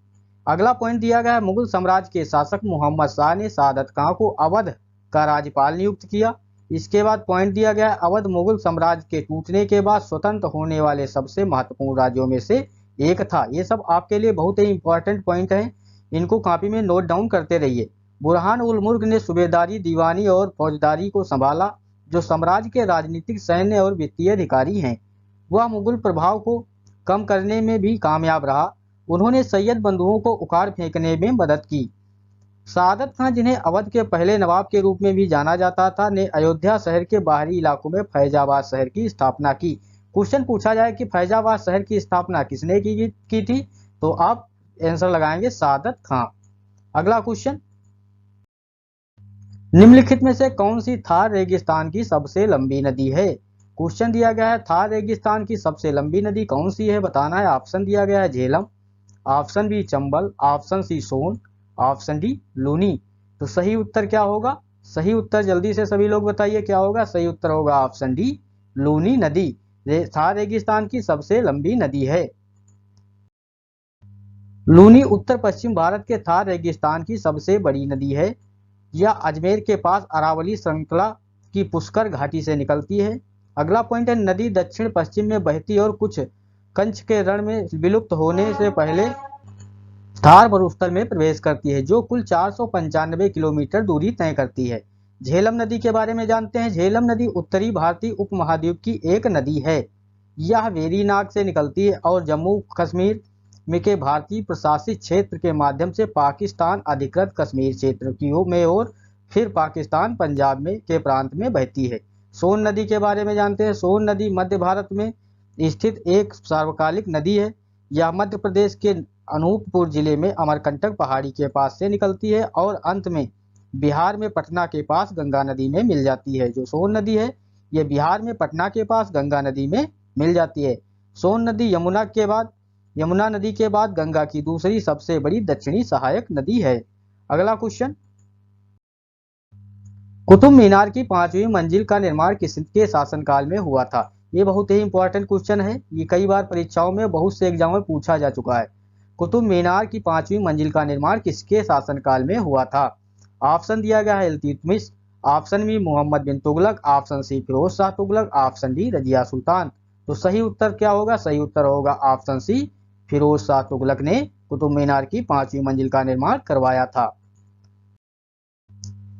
अगला पॉइंट दिया गया है, मुगल साम्राज्य के शासक मोहम्मद शाह ने सादत खां को अवध का राज्यपाल नियुक्त किया। इसके बाद पॉइंट दिया गया है, अवध मुगल साम्राज्य के टूटने के बाद स्वतंत्र होने वाले सबसे महत्वपूर्ण राज्यों में से एक था। ये सब आपके लिए बहुत ही इंपॉर्टेंट पॉइंट हैं, इनको कॉपी में नोट डाउन करते रहिए। बुरहान उल मुल्क ने सूबेदारी, दीवानी और फौजदारी को संभाला, जो साम्राज्य के राजनीतिक, सैन्य और वित्तीय अधिकारी हैं। वह मुगल प्रभाव को कम करने में भी कामयाब रहा। उन्होंने सैयद बंधुओं को उखाड़ फेंकने में मदद की। सादत खान, जिन्हें अवध के पहले नवाब के रूप में भी जाना जाता था, ने अयोध्या शहर के बाहरी इलाकों में फैजाबाद शहर की स्थापना की। क्वेश्चन पूछा जाए कि फैजाबाद शहर की स्थापना किसने की थी, तो आप आंसर लगाएंगे सादत खां। अगला क्वेश्चन, निम्नलिखित में से कौन सी थार रेगिस्तान की सबसे लंबी नदी है? क्वेश्चन दिया गया है, थार रेगिस्तान की सबसे लंबी नदी कौन सी है, बताना है। ऑप्शन दिया गया है Jhelum, option B Chambal, option C Son, option D Luni. तो सही उत्तर क्या होगा? सही उत्तर जल्दी से सभी लोग बताइए क्या होगा? सही उत्तर होगा ऑप्शन डी लूनी नदी। थार रेगिस्तान की सबसे लंबी नदी है। लूनी उत्तर पश्चिम भारत के थार रेगिस्तान की सबसे बड़ी नदी है। यह अजमेर के पास अरावली श्रृंखला की पुष्कर घाटी से निकलती है। अगला पॉइंट है, नदी दक्षिण पश्चिम में बहती और कुछ कंच के रण में विलुप्त होने से पहले थार मरुस्थल में प्रवेश करती है, जो कुल 495 किलोमीटर दूरी तय करती है। झेलम नदी के बारे में जानते हैं। झेलम नदी उत्तरी भारतीय उपमहाद्वीप की एक नदी है। यह वेरीनाग से निकलती है और जम्मू कश्मीर में के भारतीय प्रशासित क्षेत्र के माध्यम से पाकिस्तान अधिकृत कश्मीर क्षेत्र की में और फिर पाकिस्तान पंजाब में के प्रांत में बहती है। सोन नदी के बारे में जानते हैं। सोन नदी मध्य भारत में स्थित एक सार्वकालिक नदी है। यह मध्य प्रदेश के अनूपपुर जिले में अमरकंटक पहाड़ी के पास से निकलती है और अंत में बिहार में पटना के पास गंगा नदी में मिल जाती है। जो सोन नदी है यह बिहार में पटना के पास गंगा नदी में मिल जाती है। सोन नदी यमुना नदी के बाद गंगा की दूसरी सबसे बड़ी दक्षिणी सहायक नदी है। अगला क्वेश्चन, कुतुब मीनार की 5वीं मंजिल का निर्माण किसके शासनकाल में हुआ था? ये बहुत ही इंपॉर्टेंट क्वेश्चन है, ये कई बार परीक्षाओं में बहुत से एग्जाम में पूछा जा चुका है। कुतुब मीनार की 5वीं मंजिल का निर्माण किसके शासनकाल में हुआ था? ऑप्शन दिया गया है Iltutmish, option B Muhammad bin Tughlaq, option C Firoz Shah Tughlaq, option D Razia Sultan. तो सही उत्तर क्या होगा? सही उत्तर होगा ऑप्शन सी, फिरोज शाह तुगलक ने कुतुब मीनार की 5वीं मंजिल का निर्माण करवाया था।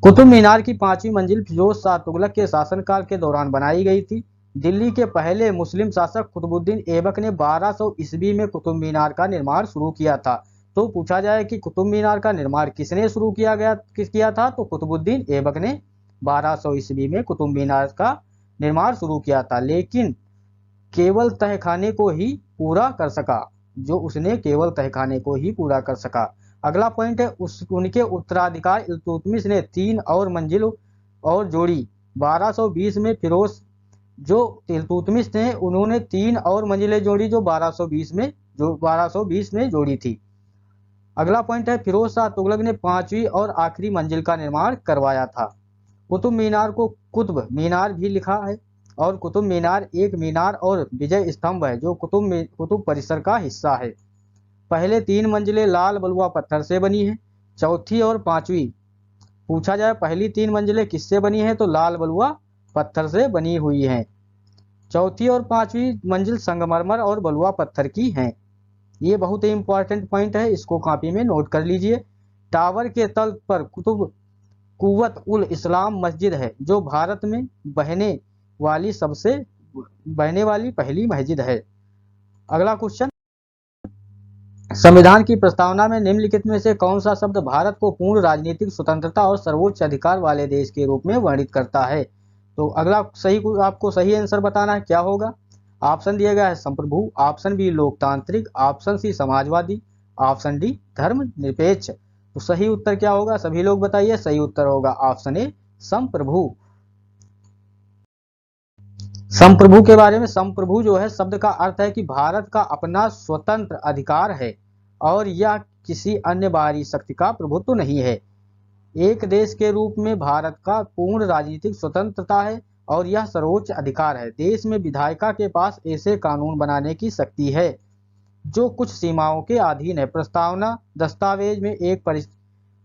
कुतुब मीनार की 5वीं मंजिल फिरोज शाह तुगलक के शासनकाल के दौरान बनाई गई थी। दिल्ली के पहले मुस्लिम शासक कुतुबुद्दीन ऐबक ने 1200 ईस्वी में कुतुब मीनार का निर्माण शुरू किया था। तो पूछा जाए कि कुतुब मीनार का निर्माण किसने शुरू किया था, तो कुतुबुद्दीन ऐबक ने 1200 ईस्वी में कुतुब मीनार का निर्माण शुरू किया था, लेकिन केवल तहखाने को ही पूरा कर सका, जो उसने केवल तहखाने को ही पूरा कर सका। अगला पॉइंट है, उनके उत्तराधिकारी इल्तुतमिश ने 3 और मंजिल और जोड़ी। 1220 में फिरोज जो इल्तुतमिश थे उन्होंने 3 और मंजिलें जोड़ी जो 1220 में जोड़ी थी। अगला पॉइंट है, फिरोज शाह तुगलक ने 5वीं और आखिरी मंजिल का निर्माण करवाया था। कुतुब मीनार को कुतुब मीनार भी लिखा है, और कुतुब मीनार एक मीनार और विजय स्तंभ है जो कुतुब परिसर का हिस्सा है। पहले 3 मंजिलें लाल बलुआ पत्थर से बनी हैं। चौथी और 5वीं, पूछा जाए पहली 3 मंजिलें किससे बनी हैं, तो लाल बलुआ पत्थर से बनी हुई हैं। चौथी और 5वीं मंजिल संगमरमर और बलुआ पत्थर की हैं। ये बहुत ही इंपॉर्टेंट पॉइंट है, इसको कॉपी में नोट कर लीजिए। टावर के तल पर कुव्वत उल इस्लाम मस्जिद है, जो भारत में बहने वाली पहली मस्जिद है। अगला क्वेश्चन, संविधान की प्रस्तावना में निम्नलिखित में से कौन सा शब्द भारत को पूर्ण राजनीतिक स्वतंत्रता और सर्वोच्च अधिकार वाले देश के रूप में वर्णित करता है? तो अगला आपको सही आंसर बताना है, क्या होगा? ऑप्शन दिया गया है संप्रभु, ऑप्शन बी लोकतांत्रिक, ऑप्शन सी समाजवादी, ऑप्शन डी धर्मनिरपेक्ष। तो सही उत्तर क्या होगा? सभी लोग बताइए। सही उत्तर होगा ऑप्शन ए संप्रभु। संप्रभु के बारे में, संप्रभु जो है शब्द का अर्थ है कि भारत का अपना स्वतंत्र अधिकार है और यह किसी अन्य बाहरी शक्ति का प्रभुत्व नहीं है। एक देश के रूप में भारत का पूर्ण राजनीतिक स्वतंत्रता है और यह सर्वोच्च अधिकार है। देश में विधायिका के पास ऐसे कानून बनाने की शक्ति है जो कुछ सीमाओं के अधीन है। प्रस्तावना दस्तावेज में एक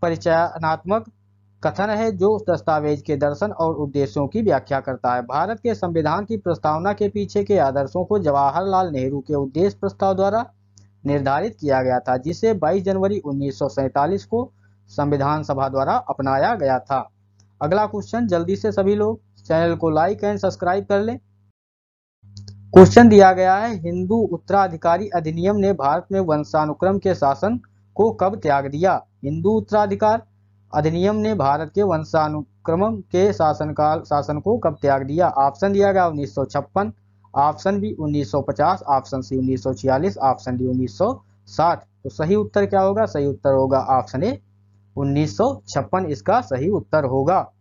परिचयात्मक कथन है जो दस्तावेज के दर्शन और उद्देश्यों की व्याख्या करता है। भारत के संविधान की प्रस्तावना के पीछे के आदर्शों को जवाहरलाल नेहरू के उद्देश्य प्रस्ताव द्वारा निर्धारित किया गया था, जिसे 22 जनवरी 1947 को संविधान सभा द्वारा अपनाया गया था। अगला क्वेश्चन, जल्दी से सभी लोग चैनल को लाइक एंड सब्सक्राइब कर लें। क्वेश्चन दिया गया है, हिंदू उत्तराधिकारी अधिनियम ने भारत में वंशानुक्रम के शासन को कब त्याग दिया? हिंदू उत्तराधिकार अधिनियम ने भारत के वंशानुक्रम के शासन को कब त्याग दिया? ऑप्शन दिया गया 1956, option B 1950, option C 1946, option D 1960। तो सही उत्तर क्या होगा? सही उत्तर होगा ऑप्शन ए 1956 इसका सही उत्तर होगा।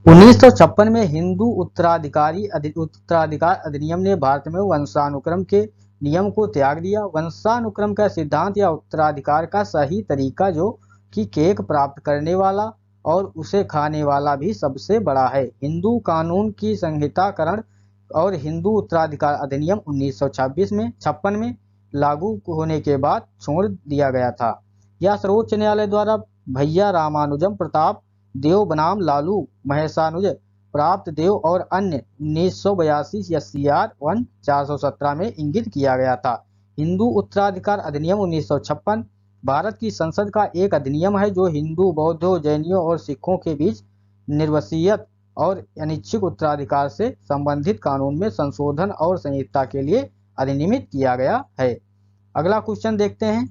1956 में हिंदू उत्तराधिकार अधिनियम ने भारत में वंशानुक्रम के नियम को त्याग दिया। वंशानुक्रम का सिद्धांत या उत्तराधिकार का सही तरीका जो कि केक प्राप्त करने वाला और उसे खाने वाला भी सबसे बड़ा है। हिंदू कानून की संहिताकरण और हिंदू उत्तराधिकार अधिनियम 1956 में लागू होने के बाद छोड़ दिया गया था। यह सर्वोच्च न्यायालय द्वारा भैया रामानुजम प्रताप देव बनाम लालू महेशानुज प्राप्त देव और अन्य 1982 SCR 1 417 में इंगित किया गया था। हिंदू उत्तराधिकार अधिनियम 1956 भारत की संसद का एक अधिनियम है जो हिंदू, बौद्धों, जैनियों और सिखों के बीच निर्वसीयत और अनिच्छिक उत्तराधिकार से संबंधित कानून में संशोधन और संहिता के लिए अधिनियमित किया गया है। अगला क्वेश्चन देखते हैं,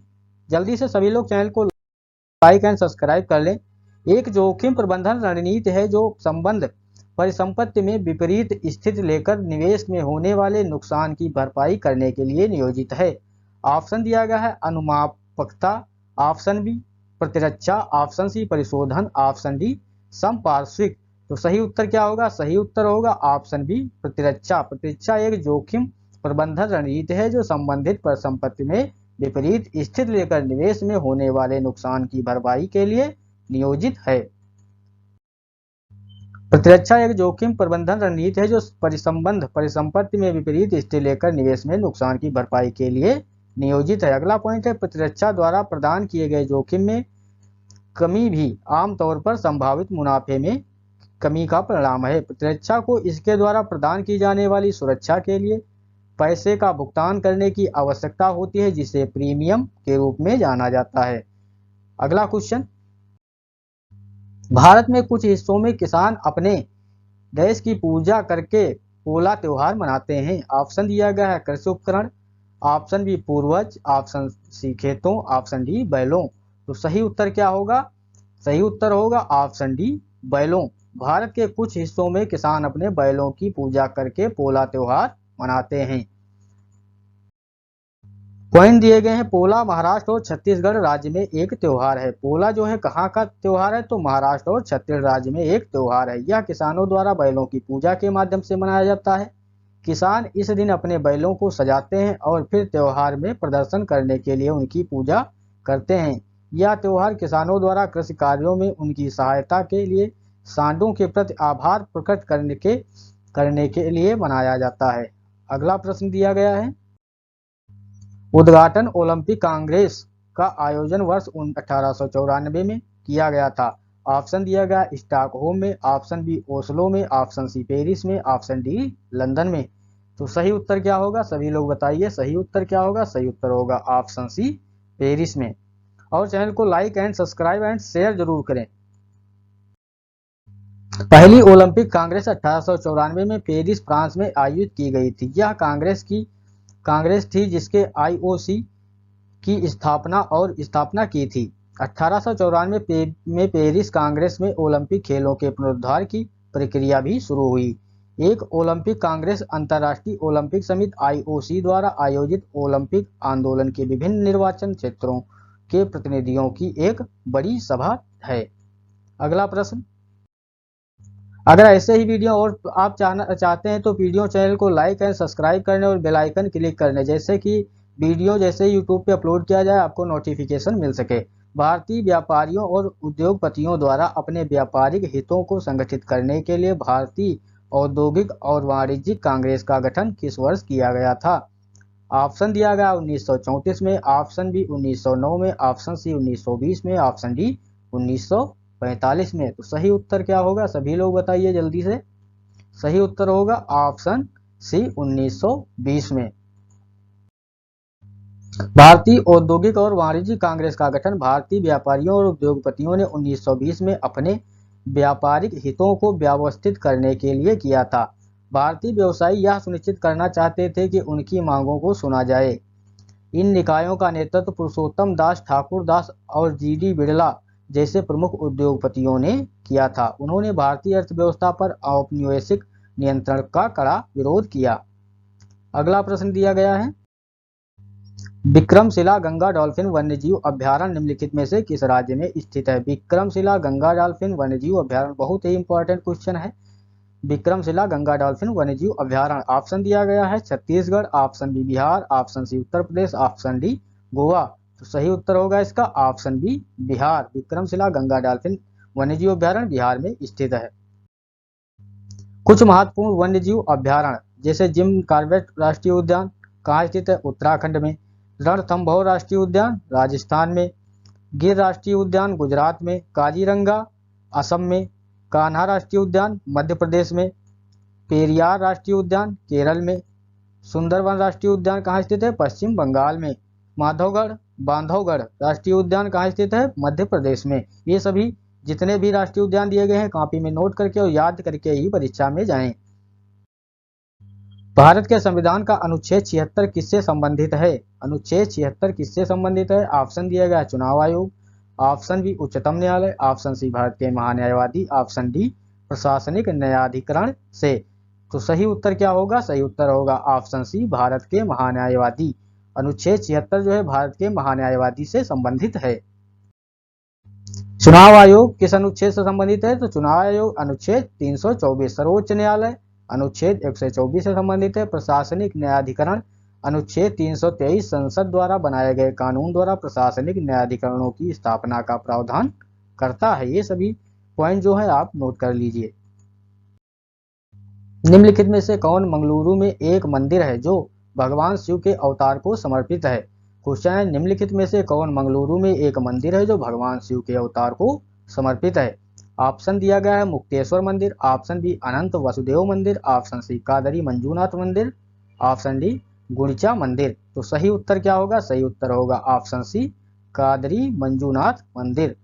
जल्दी से सभी लोग चैनल को लाइक एंड सब्सक्राइब कर लें। एक जोखिम प्रबंधन रणनीति है जो संबंध परिसंपत्ति में विपरीत स्थिति लेकर निवेश में होने वाले नुकसान की भरपाई करने के लिए नियोजित है। ऑप्शन दिया गया है अनुमापकता, ऑप्शन बी प्रतिरक्षा, ऑप्शन सी परिशोधन, ऑप्शन डी समपार्श्विक। तो सही उत्तर क्या होगा? सही उत्तर होगा ऑप्शन बी प्रतिरक्षा। प्रतिरक्षा एक जोखिम प्रबंधन रणनीति है जो संबंधित परिसंपत्ति में विपरीत स्थिति लेकर निवेश में होने वाले नुकसान की भरपाई के लिए नियोजित है। प्रतिरक्षा एक जोखिम प्रबंधन रणनीति है जो परिसंपत्ति में विपरीत स्थिति लेकर निवेश में नुकसान की भरपाई के लिए नियोजित है। अगला पॉइंट है प्रतिरक्षा द्वारा प्रदान किए गए जोखिम में कमी भी आमतौर पर संभावित मुनाफे में कमी का परिणाम है। प्रतिरक्षा को इसके द्वारा प्रदान की जाने वाली सुरक्षा के लिए पैसे का भुगतान करने की आवश्यकता होती है जिसे प्रीमियम के रूप में जाना जाता है। अगला क्वेश्चन, भारत में कुछ हिस्सों में किसान अपने देश की पूजा करके पोला त्योहार मनाते हैं। ऑप्शन दिया गया है कृषि उपकरण, ऑप्शन बी पूर्वज, ऑप्शन सी खेतों, ऑप्शन डी बैलों। तो सही उत्तर क्या होगा? सही उत्तर होगा ऑप्शन डी बैलों। भारत के कुछ हिस्सों में किसान अपने बैलों की पूजा करके पोला त्योहार मनाते हैं। पॉइंट दिए गए हैं, पोला महाराष्ट्र और छत्तीसगढ़ राज्य में एक त्योहार है। पोला जो है कहाँ का त्योहार है? तो महाराष्ट्र और छत्तीसगढ़ राज्य में एक त्योहार है। यह किसानों द्वारा बैलों की पूजा के माध्यम से मनाया जाता है। किसान इस दिन अपने बैलों को सजाते हैं और फिर त्योहार में प्रदर्शन करने के लिए उनकी पूजा करते हैं। यह त्योहार किसानों द्वारा कृषि कार्यों में उनकी सहायता के लिए सांडों के प्रति आभार प्रकट करने के लिए मनाया जाता है। अगला प्रश्न दिया गया है, उद्घाटन ओलंपिक कांग्रेस का आयोजन वर्ष 1894 में किया गया था। ऑप्शन दिया गया स्टॉकहोम में, ऑप्शन बी ओस्लो में, ऑप्शन सी पेरिस में, ऑप्शन डी लंदन में। तो सही उत्तर क्या होगा? सभी लोग बताइए सही उत्तर क्या होगा? सही उत्तर होगा ऑप्शन सी पेरिस में। और चैनल को like and subscribe and share जरूर करें। पहली ओलंपिक कांग्रेस 1894 में पेरिस फ्रांस में आयोजित की गई थी। यह कांग्रेस थी जिसके आईओसी की स्थापना की थी। 1894 में पेरिस कांग्रेस में ओलंपिक खेलों के पुनरुद्धार की प्रक्रिया भी शुरू हुई। एक ओलंपिक कांग्रेस अंतर्राष्ट्रीय ओलंपिक समिति आईओसी द्वारा आयोजित ओलंपिक आंदोलन के विभिन्न निर्वाचन क्षेत्रों के प्रतिनिधियों की एक बड़ी सभा है। अगला प्रश्न, अगर ऐसे ही वीडियो और आप चाहते हैं तो वीडियो चैनल को लाइक एंड सब्सक्राइब करने और बेल आइकन क्लिक करने, जैसे कि वीडियो जैसे यूट्यूब पे अपलोड किया जाए आपको नोटिफिकेशन मिल सके। भारतीय व्यापारियों और उद्योगपतियों द्वारा अपने व्यापारिक हितों को संगठित करने के लिए भारतीय औद्योगिक और वाणिज्यिक कांग्रेस का गठन किस वर्ष किया गया था? ऑप्शन दिया गया 1934 में, ऑप्शन बी 1909 में, ऑप्शन सी 1920 में, ऑप्शन डी 1945 में। तो सही उत्तर क्या होगा? सभी लोग बताइए जल्दी से। सही उत्तर होगा ऑप्शन सी 1920 में। भारतीय औद्योगिक और वाणिज्यिक कांग्रेस का गठन भारतीय व्यापारियों और उद्योगपतियों ने 1920 में अपने व्यापारिक हितों को व्यवस्थित करने के लिए किया था। भारतीय व्यवसायी यह सुनिश्चित करना चाहते थे कि उनकी मांगों को सुना जाए। इन निकायों का नेतृत्व पुरुषोत्तम दास, ठाकुर दास और जीडी बिड़ला जैसे प्रमुख उद्योगपतियों ने किया था। उन्होंने भारतीय अर्थव्यवस्था पर औपनिवेशिक नियंत्रण का कड़ा विरोध किया। अगला प्रश्न दिया गया है, विक्रमशिला गंगा डॉल्फिन वन्यजीव अभ्यारण्य निम्नलिखित में से किस राज्य में स्थित है? विक्रमशिला गंगा डॉल्फिन वन्यजीव अभ्यारण्य बहुत ही इंपॉर्टेंट क्वेश्चन है। विक्रमशिला गंगा डॉल्फिन वन्यजीव अभ्यारण्य ऑप्शन दिया गया है Chhattisgarh, option B Bihar, option C Uttar Pradesh, option D Goa. तो सही उत्तर होगा इसका option B Bihar. Vikramshila Ganga dolphin वन्यजीव अभ्यारण्य बिहार में स्थित है। कुछ महत्वपूर्ण वन्यजीव अभ्यारण्य जैसे जिम कॉर्बेट राष्ट्रीय उद्यान कहाँ स्थित है? उत्तराखंड में। रणथंभौर राष्ट्रीय उद्यान राजस्थान में। गिर राष्ट्रीय उद्यान गुजरात में। काजीरंगा असम में। कान्हा राष्ट्रीय उद्यान मध्य प्रदेश में। पेरियार राष्ट्रीय उद्यान केरल में। सुंदरवन राष्ट्रीय उद्यान कहाँ स्थित है? पश्चिम बंगाल में। बांधवगढ़ राष्ट्रीय उद्यान कहाँ स्थित है? मध्य प्रदेश में। ये सभी जितने भी राष्ट्रीय उद्यान दिए गए हैं कॉपी में नोट करके और याद करके ही परीक्षा में जाएं। भारत के संविधान का अनुच्छेद 76 किससे संबंधित है? अनुच्छेद 76 किससे संबंधित है? ऑप्शन दिया गया चुनाव आयोग, ऑप्शन बी उच्चतम न्यायालय, ऑप्शन सी भारत के महान्यायवादी, ऑप्शन डी प्रशासनिक न्यायाधिकरण से। तो सही उत्तर क्या होगा? सही उत्तर होगा ऑप्शन सी भारत के महान्यायवादी। अनुच्छेद 76 जो है भारत के महान्यायवादी से संबंधित है। चुनाव आयोग किस अनुच्छेद से संबंधित है? तो चुनाव आयोग अनुच्छेद 324। सर्वोच्च न्यायालय अनुच्छेद 124 से संबंधित है। प्रशासनिक न्यायाधिकरण अनुच्छेद 323 संसद द्वारा बनाए गए कानून द्वारा प्रशासनिक न्यायाधिकरणों की स्थापना का प्रावधान करता है। ये सभी पॉइंट जो है आप नोट कर लीजिए। निम्नलिखित में से कौन मंगलुरु में एक मंदिर है जो भगवान शिव के अवतार को समर्पित है? क्वेश्चन है, निम्नलिखित में से कौन मंगलुरु में एक मंदिर है जो भगवान शिव के अवतार को समर्पित है? ऑप्शन दिया गया है मुक्तेश्वर मंदिर, ऑप्शन बी अनंत वसुदेव मंदिर, ऑप्शन सी कादरी मंजूनाथ मंदिर, ऑप्शन डी गुड़िचा मंदिर। तो सही उत्तर क्या होगा? सही उत्तर होगा ऑप्शन सी कादरी मंजूनाथ मंदिर।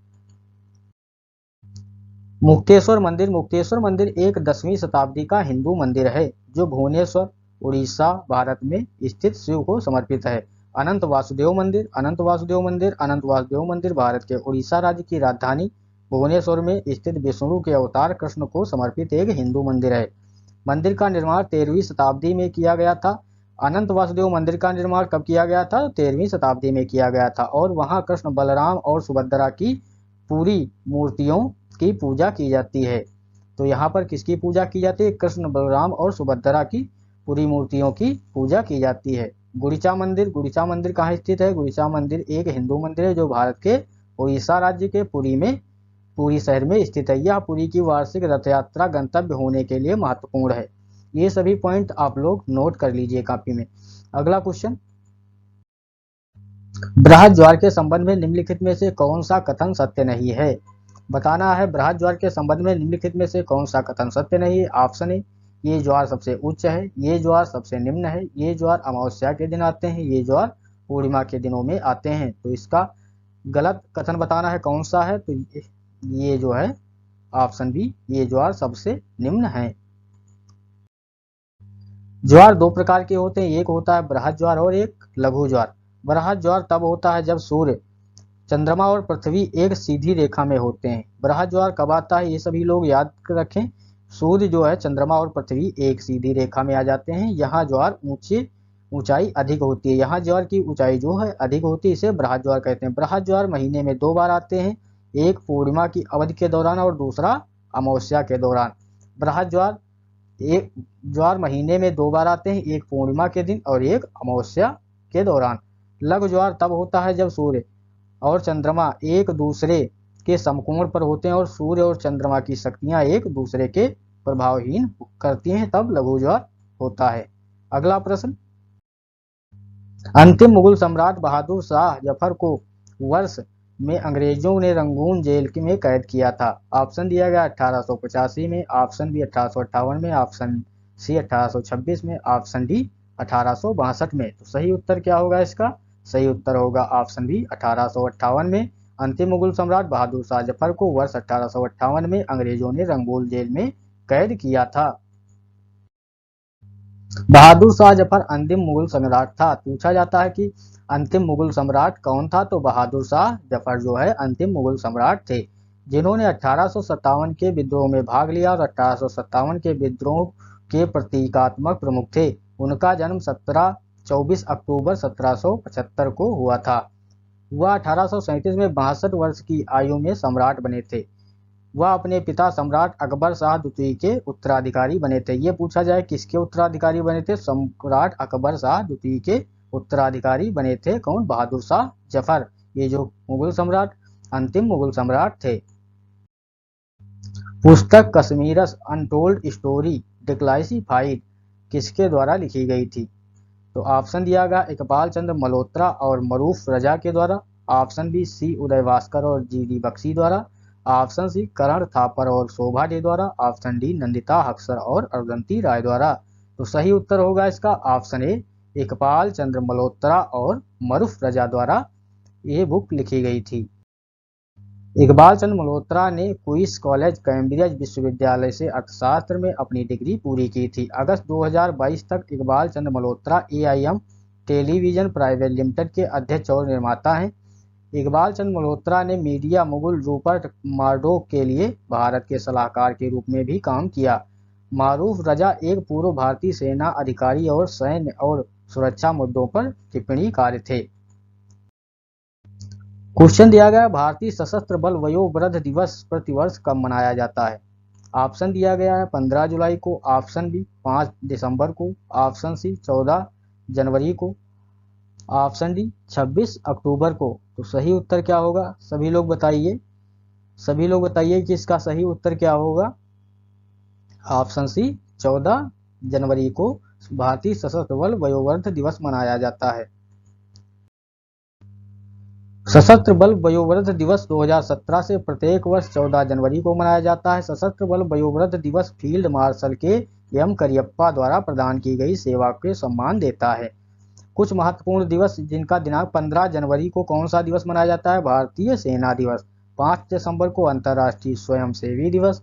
मुक्तेश्वर मंदिर। मुक्तेश्वर मंदिर एक 10वीं शताब्दी का हिंदू मंदिर है जो भुवनेश्वर, उड़ीसा, भारत में स्थित शिव को समर्पित है। अनंत वासुदेव मंदिर। अनंत वासुदेव मंदिर। अनंत वासुदेव मंदिर भारत के उड़ीसा राज्य की राजधानी भुवनेश्वर में स्थित विष्णु के अवतार कृष्ण को समर्पित एक हिंदू मंदिर है। मंदिर का निर्माण 13वीं शताब्दी में किया गया था। अनंत वासुदेव मंदिर का निर्माण कब किया गया था? 13वीं शताब्दी में किया गया था और वहां कृष्ण, बलराम और सुभद्रा की पूरी मूर्तियों की पूजा की जाती है। तो यहाँ पर किसकी पूजा की जाती है? कृष्ण, बलराम और सुभद्रा की पूरी मूर्तियों की पूजा की जाती है। गुड़िचा मंदिर। गुड़िचा मंदिर कहाँ स्थित है? गुड़िचा मंदिर एक हिंदू मंदिर है जो भारत के उड़ीसा राज्य के पुरी शहर में स्थित है। यह पुरी की वार्षिक रथ यात्रा गंतव्य होने के लिए महत्वपूर्ण है। ये सभी पॉइंट आप लोग नोट कर लीजिए कॉपी में। अगला क्वेश्चन, बृहद ज्वार के संबंध में निम्नलिखित में से कौन सा कथन सत्य नहीं है? बताना है बृहद ज्वार के संबंध में निम्नलिखित में से कौन सा कथन सत्य नहीं है। ऑप्शन ए, ये ज्वार सबसे उच्च है, ये ज्वार सबसे निम्न है, ये ज्वार अमावस्या के दिन आते हैं, ये ज्वार पूर्णिमा के दिनों में आते हैं। तो इसका गलत कथन बताना है कौन सा है। तो ये जो है ऑप्शन बी, ये ज्वार सबसे निम्न है। ज्वार दो प्रकार के होते हैं, एक होता है बृहद ज्वार और एक लघु ज्वार। बृहद ज्वार तब होता है जब सूर्य, चंद्रमा और पृथ्वी एक सीधी रेखा में होते हैं। बृहद ज्वार कब आता है? ये सभी लोग याद रखें, सूर्य जो है, चंद्रमा और पृथ्वी एक सीधी रेखा में आ जाते हैं। यहाँ ज्वार ऊंचाई अधिक होती है, यहाँ ज्वार की ऊंचाई जो है अधिक होती है, इसे बृहद ज्वार कहते हैं। बृहद ज्वार महीने में 2 बार आते हैं, एक पूर्णिमा की अवधि के दौरान और दूसरा अमावस्या के दौरान। बृहद ज्वार महीने में 2 बार आते हैं, एक पूर्णिमा के दिन और एक अमावस्या के दौरान। लघु ज्वार तब होता है जब सूर्य और चंद्रमा एक दूसरे के समकोण पर होते हैं और सूर्य और चंद्रमा की शक्तियां एक दूसरे के प्रभावहीन करती हैं, तब लघु ज्वार होता है। अगला प्रश्न, अंतिम मुगल सम्राट बहादुर शाह जफर को वर्ष में अंग्रेजों ने रंगून जेल में कैद किया था। ऑप्शन दिया गया 1885 में, ऑप्शन बी 1858 में, ऑप्शन सी 1826 में, ऑप्शन डी 1862 में। तो सही उत्तर क्या होगा इसका? सही उत्तर होगा ऑप्शन बी 1858 में। अंतिम मुगल सम्राट बहादुर शाह जफर को वर्ष 1858 में अंग्रेजों ने रंगून जेल में कैद किया था। बहादुर शाह जफर अंतिम मुगल सम्राट था। पूछा जाता है कि अंतिम मुगल सम्राट कौन था? तो बहादुर शाह जफर जो है अंतिम मुगल सम्राट थे, जिन्होंने 1857 के विद्रोह में भाग लिया और 1857 के विद्रोह के प्रतीकात्मक प्रमुख थे। उनका जन्म 24 अक्टूबर 1775 को हुआ था। वह 1837 में 62 वर्ष की आयु में सम्राट बने थे। वह अपने पिता सम्राट अकबर शाह द्वितीय के उत्तराधिकारी बने थे। ये पूछा जाए किसके उत्तराधिकारी बने थे? सम्राट अकबर शाह द्वितीय के उत्तराधिकारी बने थे। कौन? बहादुर शाह जफर, ये जो मुगल सम्राट, अंतिम मुगल सम्राट थे। पुस्तक कश्मीरस अनटोल्ड स्टोरी डिक्लासिफाइड किसके द्वारा लिखी गई थी? तो ऑप्शन दिया गया इकबाल चंद्र मल्होत्रा और मरूफ रजा के द्वारा, option B C Uday Bhaskar और जी.डी. बख्शी द्वारा, ऑप्शन सी करण थापर और शोभा डे द्वारा, ऑप्शन डी नंदिता हक्सर और अरुंधति राय द्वारा। तो सही उत्तर होगा इसका ऑप्शन ए, इकबाल चंद्र मल्होत्रा और मरूफ रजा द्वारा ये बुक लिखी गई थी। इकबाल चंद्र मल्होत्रा ने क्वींस कॉलेज कैम्ब्रिज विश्वविद्यालय से अर्थशास्त्र में अपनी डिग्री पूरी की थी। अगस्त 2022 तक Iqbal Chandra Malhotra AIM television private limited के अध्यक्ष और निर्माता हैं। इकबाल चंद्र मल्होत्रा ने मीडिया मुगल रूपर्ट मर्डोक के लिए भारत के सलाहकार के रूप में भी काम किया। मारूफ रजा एक पूर्व भारतीय सेना अधिकारी और सैन्य और सुरक्षा मुद्दों पर टिप्पणीकार थे। क्वेश्चन दिया गया भारतीय सशस्त्र बल वयोवृद्ध दिवस प्रतिवर्ष कब मनाया जाता है? ऑप्शन दिया गया है 15 जुलाई को, ऑप्शन बी 5 दिसंबर को, ऑप्शन सी 14 जनवरी को, ऑप्शन डी 26 अक्टूबर को। तो सही उत्तर क्या होगा, सभी लोग बताइए, सभी लोग बताइए कि इसका सही उत्तर क्या होगा। ऑप्शन सी 14 जनवरी को भारतीय सशस्त्र बल वयोवृद्ध दिवस मनाया जाता है। सशस्त्र बल वयोवृद्ध दिवस 2017 से प्रत्येक वर्ष 14 जनवरी को मनाया जाता है। सशस्त्र बल वयोवृद्ध दिवस फील्ड मार्शल के एम करियप्पा द्वारा प्रदान की गई सेवा के सम्मान देता है। कुछ महत्वपूर्ण दिवस जिनका दिनांक 15 जनवरी को कौन सा दिवस मनाया जाता है, भारतीय सेना दिवस। 5 दिसंबर को अंतर्राष्ट्रीय स्वयंसेवी दिवस,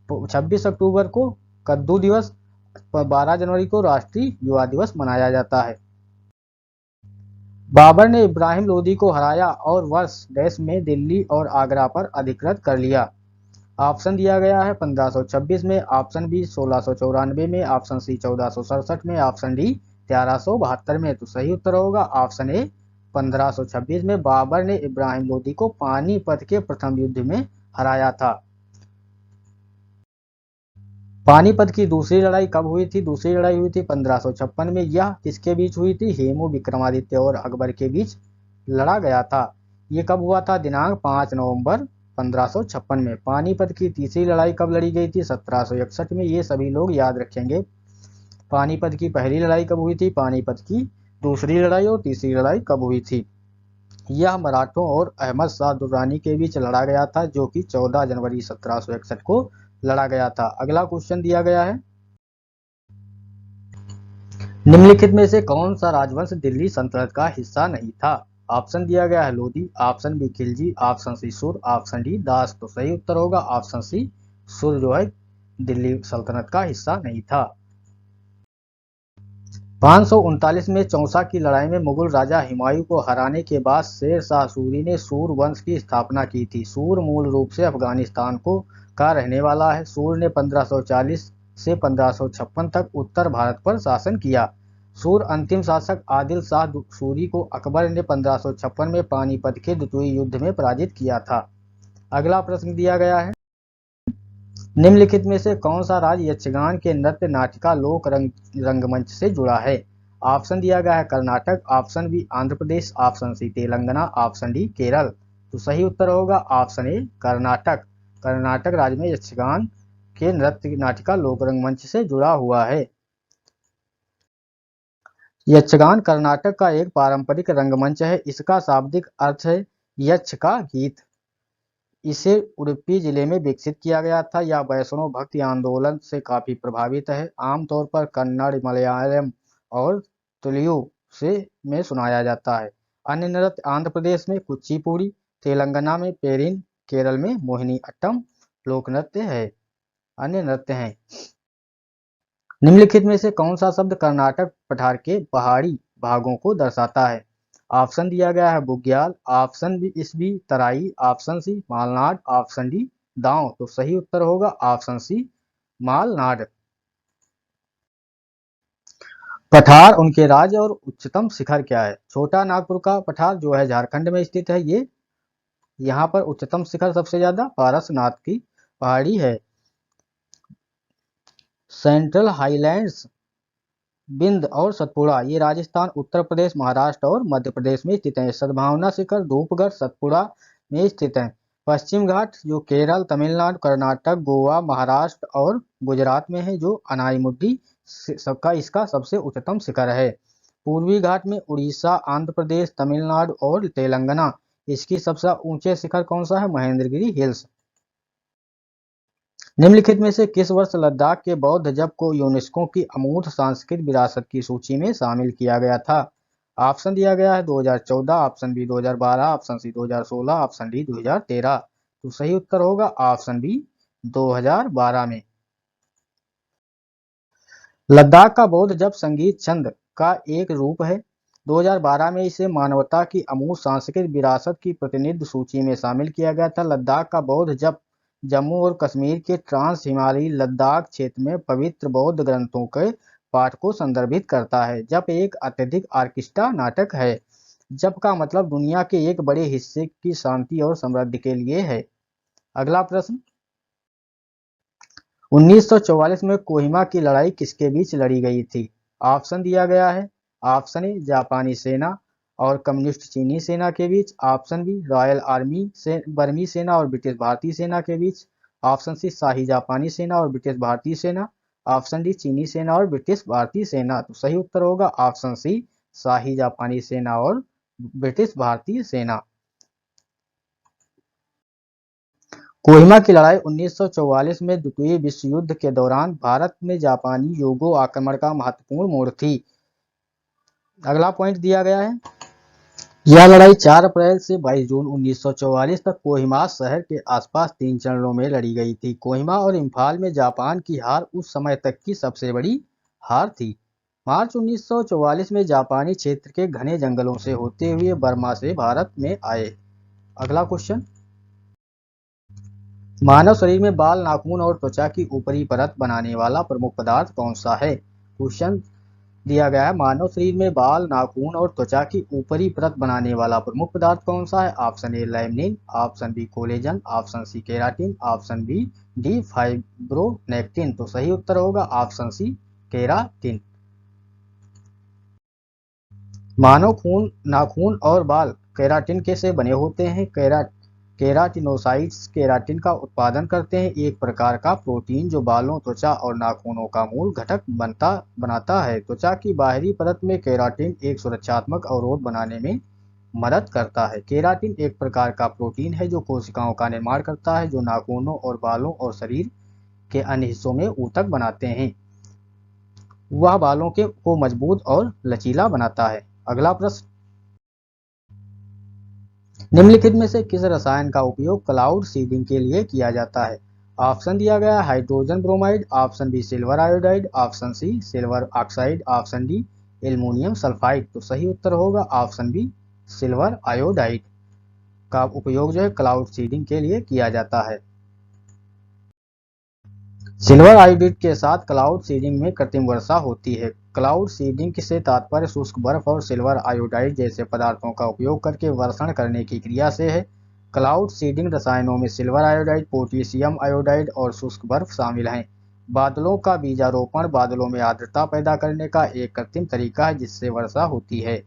26 अक्टूबर को कद्दू दिवस, 12 जनवरी को राष्ट्रीय युवा दिवस मनाया जाता है। बाबर ने इब्राहिम लोदी को हराया और वर्ष डैश में दिल्ली और आगरा पर अधिकृत कर लिया। ऑप्शन दिया गया है 1526 में, ऑप्शन बी 1694 में, ऑप्शन सी 1467 में, ऑप्शन डी 1372 में। तो सही उत्तर होगा ऑप्शन ए 1526 में। बाबर ने इब्राहिम लोदी को पानीपत के प्रथम युद्ध में हराया था। पानीपत की दूसरी लड़ाई कब हुई थी, दूसरी लड़ाई हुई थी 1556 में। यह किसके बीच हुई थी, हेमू विक्रमादित्य और अकबर के बीच लड़ा गया था। ये कब हुआ था, दिनांक 5 नवंबर 1556 में। पानीपत की तीसरी लड़ाई कब लड़ी गई थी, 1761 में। ये सभी लोग याद रखेंगे। पानीपत की पहली लड़ाई कब हुई थी, पानीपत की दूसरी लड़ाई और तीसरी लड़ाई कब हुई थी। यह मराठों और अहमद शाह दुर्रानी के बीच लड़ा गया था, जो कि 14 जनवरी 1761 को लड़ा गया था। अगला क्वेश्चन दिया गया है, निम्नलिखित में से कौन सा राजवंश दिल्ली सल्तनत का हिस्सा नहीं था। ऑप्शन दिया गया है Lodhi, option B Khilji, option C Sur, option D दास। तो सही उत्तर होगा ऑप्शन सी सुर जो है दिल्ली सल्तनत का हिस्सा नहीं था। 539 में चौसा की लड़ाई में मुगल राजा हुमायूं को हराने के बाद शेर शाह सूरी ने सूर वंश की स्थापना की थी। सूर मूल रूप से अफगानिस्तान को का रहने वाला है। सूर ने 1540 से 1556 तक उत्तर भारत पर शासन किया। सूर अंतिम शासक आदिल शाह सूरी को अकबर ने 1556 में पानीपत के द्वितीय युद्ध में पराजित किया था। अगला प्रश्न दिया गया है, निम्नलिखित में से कौन सा राज्य यक्षगान के नृत्य नाटिका लोक रंगमंच से जुड़ा है। ऑप्शन दिया गया है Karnataka, option B Andhra Pradesh, option C Telangana, option D Kerala. तो सही उत्तर होगा ऑप्शन ए कर्नाटक। कर्नाटक राज्य में यक्षगान के नृत्य नाटिका लोक रंगमंच से जुड़ा हुआ है। यक्षगान कर्नाटक का एक पारंपरिक रंगमंच है। इसका शाब्दिक अर्थ है यक्ष का गीत। इसे उडुपी जिले में विकसित किया गया था। यह वैष्णव भक्ति आंदोलन से काफी प्रभावित है। आमतौर पर कन्नड़, मलयालम और तेलुगु से में सुनाया जाता है। अन्य नृत्य आंध्र प्रदेश में कुचिपुड़ी, तेलंगाना में पेरिन, केरल में मोहिनी अट्टम लोक नृत्य है, अन्य नृत्य हैं। निम्नलिखित में से कौन सा शब्द कर्नाटक पठार के पहाड़ी भागों को दर्शाता है। ऑप्शन दिया गया है बुग्याल, ऑप्शन बी तराई, ऑप्शन सी मालनाड, ऑप्शन डी दांव। तो सही उत्तर होगा ऑप्शन सी मालनाड। पठार उनके राज्य और उच्चतम शिखर क्या है। छोटा नागपुर का पठार जो है झारखंड में स्थित है। ये यहाँ पर उच्चतम शिखर सबसे ज्यादा पारसनाथ की पहाड़ी है। सेंट्रल हाईलैंड्स, बिंद और सतपुड़ा ये राजस्थान, उत्तर प्रदेश, महाराष्ट्र और मध्य प्रदेश में स्थित है। सद्भावना शिखर धूपगढ़ सतपुड़ा में स्थित है। पश्चिम घाट जो केरल, तमिलनाडु, कर्नाटक, गोवा, महाराष्ट्र और गुजरात में है, जो अनाईमुड्डी सबका इसका सबसे उच्चतम शिखर है। पूर्वी घाट में उड़ीसा, आंध्र प्रदेश, तमिलनाडु और तेलंगाना। इसकी सबसे ऊंचे शिखर कौन सा है, महेंद्रगिरी हिल्स। निम्नलिखित में से किस वर्ष लद्दाख के बौद्ध जप को यूनेस्को की अमूर्त सांस्कृतिक विरासत की सूची में शामिल किया गया था। ऑप्शन दिया गया है 2014, option B 2012, option C 2016, option D 2013। तो सही उत्तर होगा ऑप्शन बी 2012 में। लद्दाख का बौद्ध जप संगीत छंद का एक रूप है। 2012 में इसे मानवता की अमूर्त सांस्कृतिक विरासत की प्रतिनिधि सूची में शामिल किया गया था। लद्दाख का बौद्ध जप जम्मू और कश्मीर के ट्रांस हिमालयी लद्दाख क्षेत्र में पवित्र बौद्ध ग्रंथों के पाठ को संदर्भित करता है। जप एक अत्यधिक आर्केस्ट्रा नाटक है। जप का मतलब दुनिया के एक बड़े हिस्से की शांति और समृद्धि के लिए है। अगला प्रश्न, 1944 में कोहिमा की लड़ाई किसके बीच लड़ी गई थी। ऑप्शन दिया गया है ऑप्शन ए जापानी सेना और कम्युनिस्ट चीनी सेना के बीच, ऑप्शन बी रॉयल आर्मी से बर्मी सेना और ब्रिटिश भारतीय सेना के बीच, ऑप्शन सी शाही जापानी सेना और ब्रिटिश भारतीय सेना, ऑप्शन डी चीनी सेना और ब्रिटिश भारतीय सेना। तो सही उत्तर होगा ऑप्शन सी शाही जापानी सेना और ब्रिटिश भारतीय सेना। कोहिमा की लड़ाई 1944 में द्वितीय विश्व युद्ध के दौरान भारत में जापानी योगो आक्रमण का महत्वपूर्ण मोड़ थी। अगला पॉइंट दिया गया है, यह लड़ाई 4 अप्रैल से 22 जून 1944 तक कोहिमा शहर के आसपास 3 चरणों में लड़ी गई थी। कोहिमा और इम्फाल में जापान की हार उस समय तक की सबसे बड़ी हार थी। मार्च 1944 में जापानी क्षेत्र के घने जंगलों से होते हुए बर्मा से भारत में आए। अगला क्वेश्चन, मानव शरीर में बाल, नाखून और त्वचा की ऊपरी परत बनाने वाला प्रमुख पदार्थ कौन सा है? क्वेश्चन दिया गया है, मानव शरीर में बाल, नाखून और त्वचा की ऊपरी परत बनाने वाला प्रमुख पदार्थ कौन सा है? Option A laminin, option B collagen, option C keratin, option B D fibronectin. तो सही उत्तर होगा ऑप्शन सी केराटिन। मानव खून, नाखून और बाल केराटिन के से बने होते हैं। केराटिनोसाइट्स केराटिन का उत्पादन करते हैं, एक प्रकार का प्रोटीन जो बालों, त्वचा और नाखूनों का मूल घटक बनाता है। त्वचा की बाहरी परत में केराटिन एक सुरक्षात्मक अवरोध बनाने में मदद करता है। केराटिन एक प्रकार का प्रोटीन है जो कोशिकाओं का निर्माण करता है, जो नाखूनों और बालों और शरीर के अन्य हिस्सों में ऊतक बनाते हैं। वह बालों को मजबूत और लचीला बनाता है। अगला प्रश्न, निम्नलिखित में से किस रसायन का उपयोग क्लाउड सीडिंग के लिए किया जाता है? ऑप्शन दिया गया है hydrogen bromide, option B silver iodide, option C silver oxide, option D aluminium sulphide. तो सही उत्तर होगा ऑप्शन बी सिल्वर आयोडाइड का उपयोग जो है क्लाउड सीडिंग के लिए किया जाता है। सिल्वर आयोडाइड के साथ क्लाउड सीडिंग में कृत्रिम वर्षा होती है। क्लाउड सीडिंग से तात्पर्य शुष्क बर्फ और सिल्वर आयोडाइड जैसे पदार्थों का उपयोग करके वर्षण करने की क्रिया से है। क्लाउड सीडिंग रसायनों में सिल्वर आयोडाइड, पोटेशियम आयोडाइड और शुष्क बर्फ शामिल हैं। बादलों का बीजारोपण बादलों में आर्द्रता पैदा करने का एक कृत्रिम तरीका है जिससे वर्षा होती है।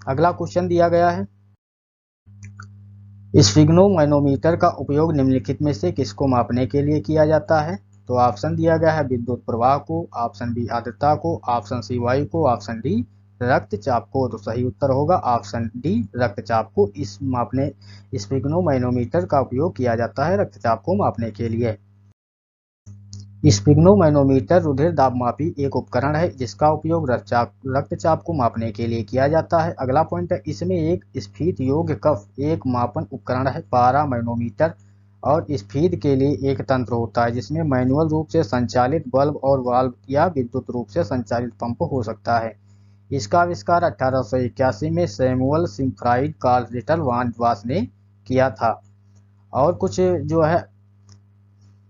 अगला क्वेश्चन दिया गया है, स्फिग्नोमैनोमीटर का उपयोग निम्नलिखित में से किसको मापने के लिए किया जाता है? तो ऑप्शन दिया गया है विद्युत प्रवाह को, ऑप्शन बी आर्द्रता को, ऑप्शन सी वायु को, ऑप्शन डी रक्तचाप को। तो सही उत्तर होगा ऑप्शन डी रक्तचाप को। इस मापने स्फिग्नोमैनोमीटर का उपयोग किया जाता है रक्तचाप को मापने के लिए। स्फिग्नोमैनोमीटर रुधिर दाबमापी एक उपकरण है जिसका उपयोग रक्तचाप को मापने के लिए किया जाता है। अगला पॉइंट है, इसमें एक स्फीत योग्य कफ एक मापन उपकरण है पारा मैनोमीटर, और स्फीत के लिए एक तंत्र होता है जिसमें मैनुअल रूप से संचालित बल्ब और वाल्व या विद्युत रूप से संचालित पंप हो सकता है। इसका आविष्कार 1881 में सैमुअल सिम्फ्राइड कार्ल लिटल वान वास ने किया था। और कुछ जो है,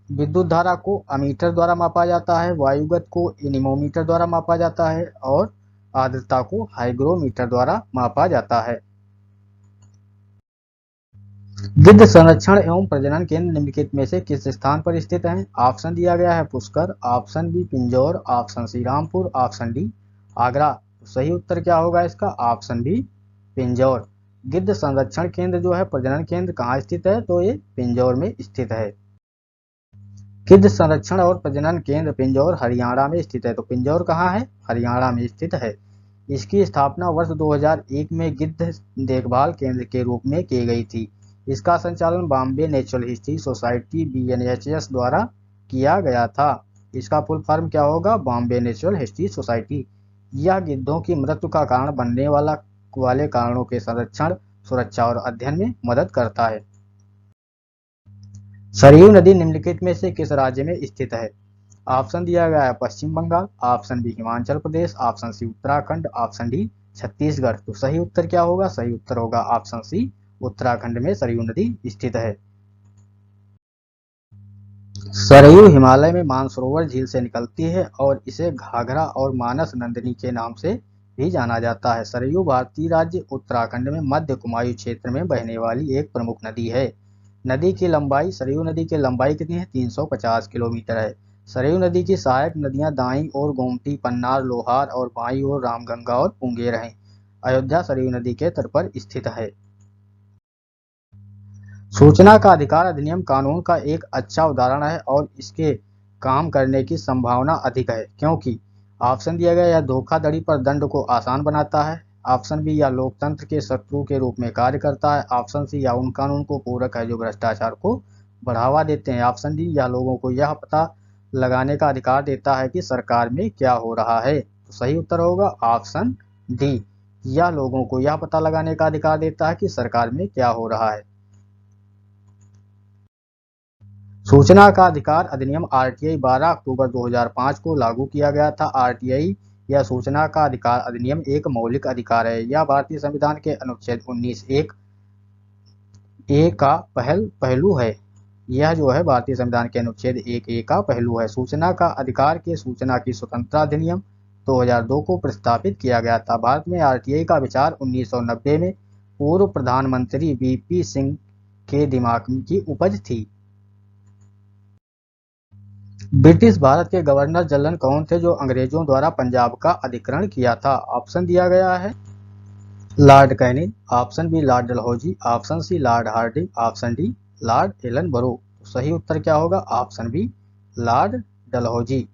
विद्युत धारा को अमीटर द्वारा मापा जाता है, वायुगत को एनीमोमीटर द्वारा मापा जाता है और आर्द्रता को हाइग्रोमीटर द्वारा मापा जाता है। गिद्ध संरक्षण एवं प्रजनन केंद्र निम्नलिखित में से किस स्थान पर स्थित है? ऑप्शन दिया गया है Pushkar, option B Pinjore, option C Rampur, option D Agra. तो सही उत्तर क्या होगा इसका? Option B Pinjore. गिद्ध संरक्षण केंद्र जो है, प्रजनन केंद्र कहाँ स्थित है? तो ये पिंजौर में स्थित है। गिद्ध संरक्षण और प्रजनन केंद्र पिंजौर हरियाणा में स्थित है। तो पिंजौर कहाँ है? हरियाणा में स्थित है। इसकी स्थापना वर्ष 2001 में गिद्ध देखभाल केंद्र के रूप में की गई थी। इसका संचालन Bombay natural history society BNHS द्वारा किया गया था। इसका फुल फॉर्म क्या होगा? Bombay natural history society. यह गिद्धों की मृत्यु का कारण बनने वाले कारणों के संरक्षण, सुरक्षा और अध्ययन में मदद करता है। सरयू नदी निम्नलिखित में से किस राज्य में स्थित है? ऑप्शन दिया गया है Paschim Bengal, option B Himachal Pradesh, option C Uttarakhand, option D Chhattisgarh. तो सही उत्तर क्या होगा? सही उत्तर होगा ऑप्शन सी उत्तराखंड में सरयू नदी स्थित है। सरयू हिमालय में मानसरोवर झील से निकलती है और इसे घाघरा और मानस नंदिनी के नाम से भी जाना जाता है। सरयू भारतीय राज्य उत्तराखंड में मध्य कुमायूं क्षेत्र में बहने वाली एक प्रमुख नदी है। नदी की लंबाई, सरयू नदी की लंबाई कितनी है? 350 किलोमीटर है। सरयू नदी की सहायक नदियां दाईं ओर गोमती, पन्नार, लोहार और बाईं ओर रामगंगा और पुंगेर हैं। अयोध्या सरयू नदी के तट पर स्थित है। सूचना का अधिकार अधिनियम कानून का एक अच्छा उदाहरण है और इसके काम करने की संभावना अधिक है, क्योंकि ऑप्शन दिया गया, यह धोखाधड़ी पर दंड को आसान बनाता है। ऑप्शन बी, या लोकतंत्र के शत्रु के रूप में कार्य करता है। ऑप्शन सी, या उन कानून को पूरक है जो भ्रष्टाचार को बढ़ावा देते हैं। ऑप्शन डी, या लोगों को यह पता लगाने का अधिकार देता है कि सरकार में क्या हो रहा है। तो सही उत्तर होगा ऑप्शन डी, या लोगों को यह पता लगाने का अधिकार देता है कि सरकार में क्या हो रहा है। सूचना का अधिकार अधिनियम आरटीआई 12 अक्टूबर 2005 को लागू किया गया था। आरटीआई या सूचना का अधिकार अधिनियम एक मौलिक अधिकार है। यह भारतीय संविधान के अनुच्छेद 19(1) ए का पहलू है। यह जो है भारतीय संविधान के अनुच्छेद 1(a) का पहलू है। सूचना का अधिकार के सूचना की स्वतंत्रता अधिनियम 2002 को प्रस्तावित किया गया था। भारत में आरटीआई का विचार 1990 में पूर्व प्रधानमंत्री वीपी सिंह के दिमाग की उपज थी। ब्रिटिश भारत के गवर्नर जनरल कौन थे जो अंग्रेजों द्वारा पंजाब का अधिग्रहण किया था? ऑप्शन दिया गया है Lord Canning, option B Lord Dalhousie, option C Lord Hardinge, option D Lord Ellenborough. सही उत्तर क्या होगा? Option B Lord Dalhousie.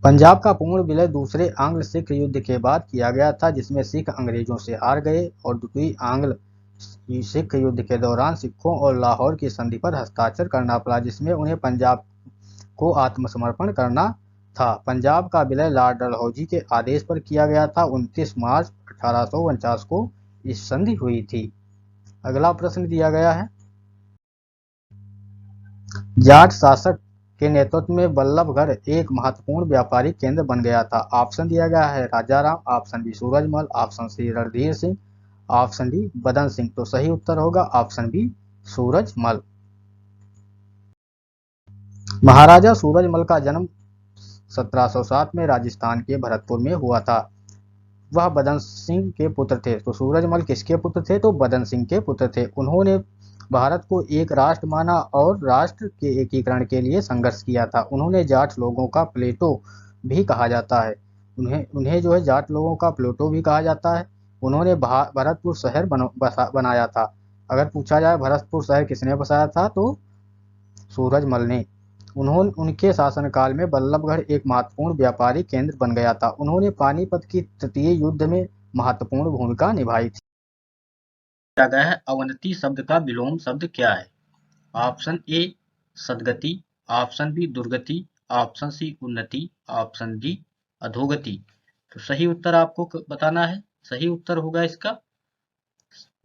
Punjab का पूर्ण विलय दूसरे आंग्ल सिख युद्ध के बाद किया गया था, जिसमें सिख अंग्रेजों से हार गए और द्वितीय आंग्ल सिख युद्ध के दौरान सिखों और लाहौर की संधि पर हस्ताक्षर करना पड़ा, जिसमें उन्हें पंजाब को आत्मसमर्पण करना था। पंजाब का विलय लॉर्ड डलहौजी के आदेश पर किया गया था। 29 मार्च 1849 को इस संधि हुई थी। अगला प्रश्न दिया गया है, जाट शासक के नेतृत्व में बल्लभगढ़ एक महत्वपूर्ण व्यापारिक केंद्र बन गया था। ऑप्शन दिया गया है Rajaram, option B Surajmal, option C Randhir Singh, option D Badan Singh. तो सही उत्तर होगा ऑप्शन बी सूरजमल। महाराजा सूरजमल का जन्म 1707 में राजस्थान के भरतपुर में हुआ था। वह बदन सिंह के पुत्र थे। तो सूरजमल किसके पुत्र थे? तो बदन सिंह के पुत्र थे। उन्होंने भारत को एक राष्ट्र माना और राष्ट्र के एकीकरण के लिए संघर्ष किया था। उन्होंने जाट लोगों का प्लेटो भी कहा जाता है। उन्हें जो है जाट लोगों का प्लेटो भी कहा जाता है। उन्होंने भरतपुर शहर बनाया था। अगर पूछा जाए भरतपुर शहर किसने बसाया था, तो सूरजमल ने। उनके शासनकाल में बल्लभगढ़ एक महत्वपूर्ण व्यापारिक केंद्र बन गया था। उन्होंने पानीपत की तृतीय युद्ध में महत्वपूर्ण भूमिका निभाई थी। गया है अवनति शब्द का विलोम शब्द क्या है? ऑप्शन ए सदगति, ऑप्शन बी दुर्गति, ऑप्शन सी उन्नति, ऑप्शन डी अधोगति। तो सही उत्तर आपको बताना है। सही उत्तर होगा इसका,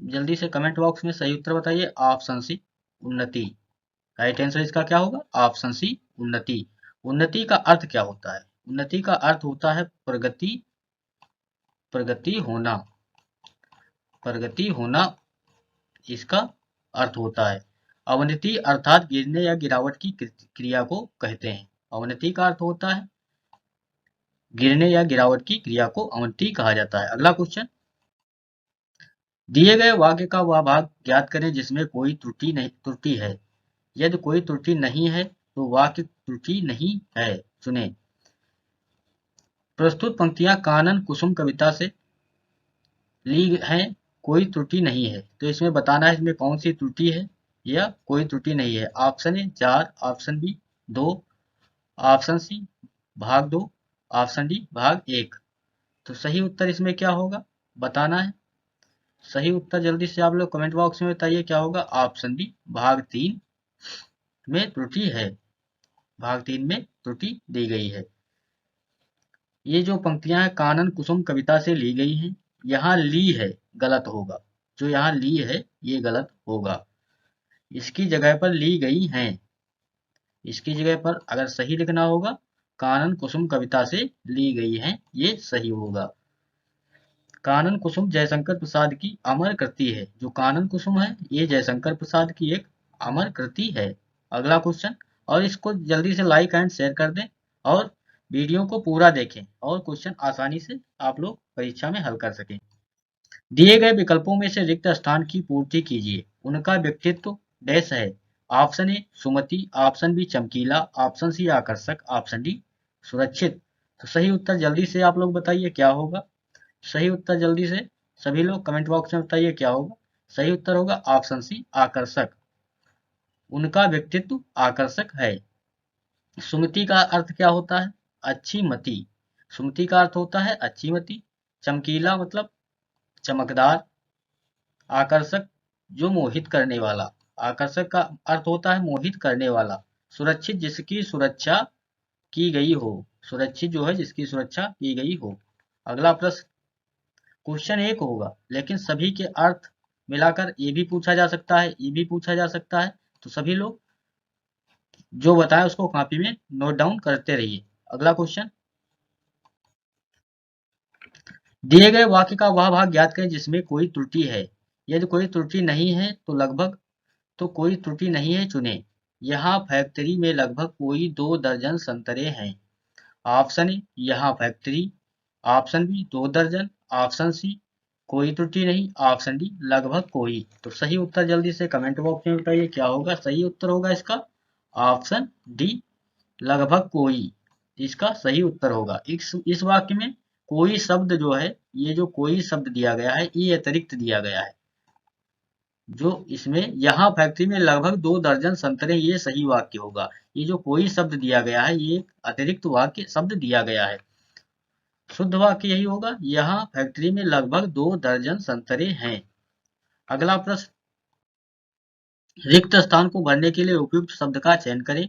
जल्दी से कमेंट बॉक्स में सही उत्तर बताइए। ऑप्शन सी उन्नति। राइट आंसर इसका क्या होगा? ऑप्शन सी उन्नति। उन्नति का अर्थ क्या होता है? उन्नति का अर्थ होता है प्रगति, प्रगति होना, प्रगति होना इसका अर्थ होता है। अवनति अर्थात गिरने या गिरावट की क्रिया को कहते हैं। अवनति का अर्थ होता है गिरने या गिरावट की क्रिया को अवनति कहा जाता है। अगला क्वेश्चन, दिए गए वाक्य का वह भाग ज्ञात करें जिसमें कोई त्रुटि है। यदि कोई त्रुटि नहीं है तो वाक्य त्रुटि नहीं है। चुने। प्रस्तुत पंक्तियां कानन कुसुम कविता से ली हैं, कोई त्रुटि नहीं है। तो इसमें बताना है इसमें कौन सी त्रुटि है या कोई त्रुटि नहीं है। Option A 4, option B 2, option C भाग 2, ऑप्शन डी भाग 1। तो सही उत्तर इसमें क्या होगा बताना है। सही उत्तर जल्दी से आप लोग कमेंट बॉक्स में बताइए क्या होगा। ऑप्शन बी भाग 3 में त्रुटि है। भाग 3 में त्रुटि दी गई है। ये जो पंक्तियां हैं कानन कुसुम कविता से ली गई हैं। यहाँ ली है गलत होगा, जो यहाँ ली है ये गलत होगा। इसकी जगह पर ली गई हैं। इसकी जगह पर अगर सही लिखना होगा कानन कुसुम कविता से ली गई हैं, ये सही होगा। कानन कुसुम जयशंकर प्रसाद की अमर कृति है। जो कानन कुसुम है ये जयशंकर प्रसाद की एक अमर कृति है। अगला क्वेश्चन, और इसको जल्दी से लाइक एंड शेयर कर दें और वीडियो को पूरा देखें और क्वेश्चन आसानी से आप लोग परीक्षा में हल कर सकें। दिए गए विकल्पों में से रिक्त स्थान की पूर्ति कीजिए। उनका व्यक्तित्व डैश है। ऑप्शन ए सुमति, ऑप्शन बी चमकीला, ऑप्शन सी आकर्षक, ऑप्शन डी सुरक्षित। तो सही उत्तर जल्दी से आप लोग बताइए क्या होगा। सही उत्तर जल्दी से सभी लोग कमेंट बॉक्स में बताइए क्या होगा। सही उत्तर होगा ऑप्शन सी आकर्षक। उनका व्यक्तित्व आकर्षक है। सुमति का अर्थ क्या होता है? अच्छी मति। सुमति का अर्थ होता है अच्छी मति। चमकीला मतलब चमकदार। आकर्षक जो मोहित करने वाला। आकर्षक का अर्थ होता है मोहित करने वाला। सुरक्षित जिसकी सुरक्षा की गई हो। सुरक्षित जो है जिसकी सुरक्षा की गई हो। अगला प्रश्न क्वेश्चन एक होगा लेकिन सभी के अर्थ मिलाकर ये भी पूछा जा सकता है, ये भी पूछा जा सकता है। तो सभी लोग जो बताएं उसको कॉपी में नोट डाउन करते रहिए। अगला क्वेश्चन, दिए गए वाक्य का वह भाग ज्ञात करें जिसमें कोई त्रुटि है। यदि कोई त्रुटि नहीं है तो लगभग, तो कोई त्रुटि नहीं है चुने। यहाँ फैक्ट्री में लगभग कोई 2 दर्जन संतरे हैं। ऑप्शन ए यहाँ फैक्ट्री, ऑप्शन बी 2 दर्जन, ऑप्शन सी कोई त्रुटि नहीं, ऑप्शन डी लगभग कोई। तो सही उत्तर जल्दी से कमेंट बॉक्स में बताइए क्या होगा। सही उत्तर होगा इसका ऑप्शन डी लगभग कोई। इसका सही उत्तर होगा। इस वाक्य में कोई शब्द जो है, ये जो कोई शब्द दिया गया है ये अतिरिक्त दिया गया है। जो इसमें यहाँ फैक्ट्री में लगभग 2 दर्जन संतरे, ये सही वाक्य होगा। ये जो कोई शब्द दिया गया है ये अतिरिक्त वाक्य शब्द दिया गया है। शुद्ध वाक्य यही होगा, यहाँ फैक्ट्री में लगभग 2 दर्जन संतरे हैं। अगला प्रश्न, रिक्त स्थान को भरने के लिए उपयुक्त शब्द का चयन करें।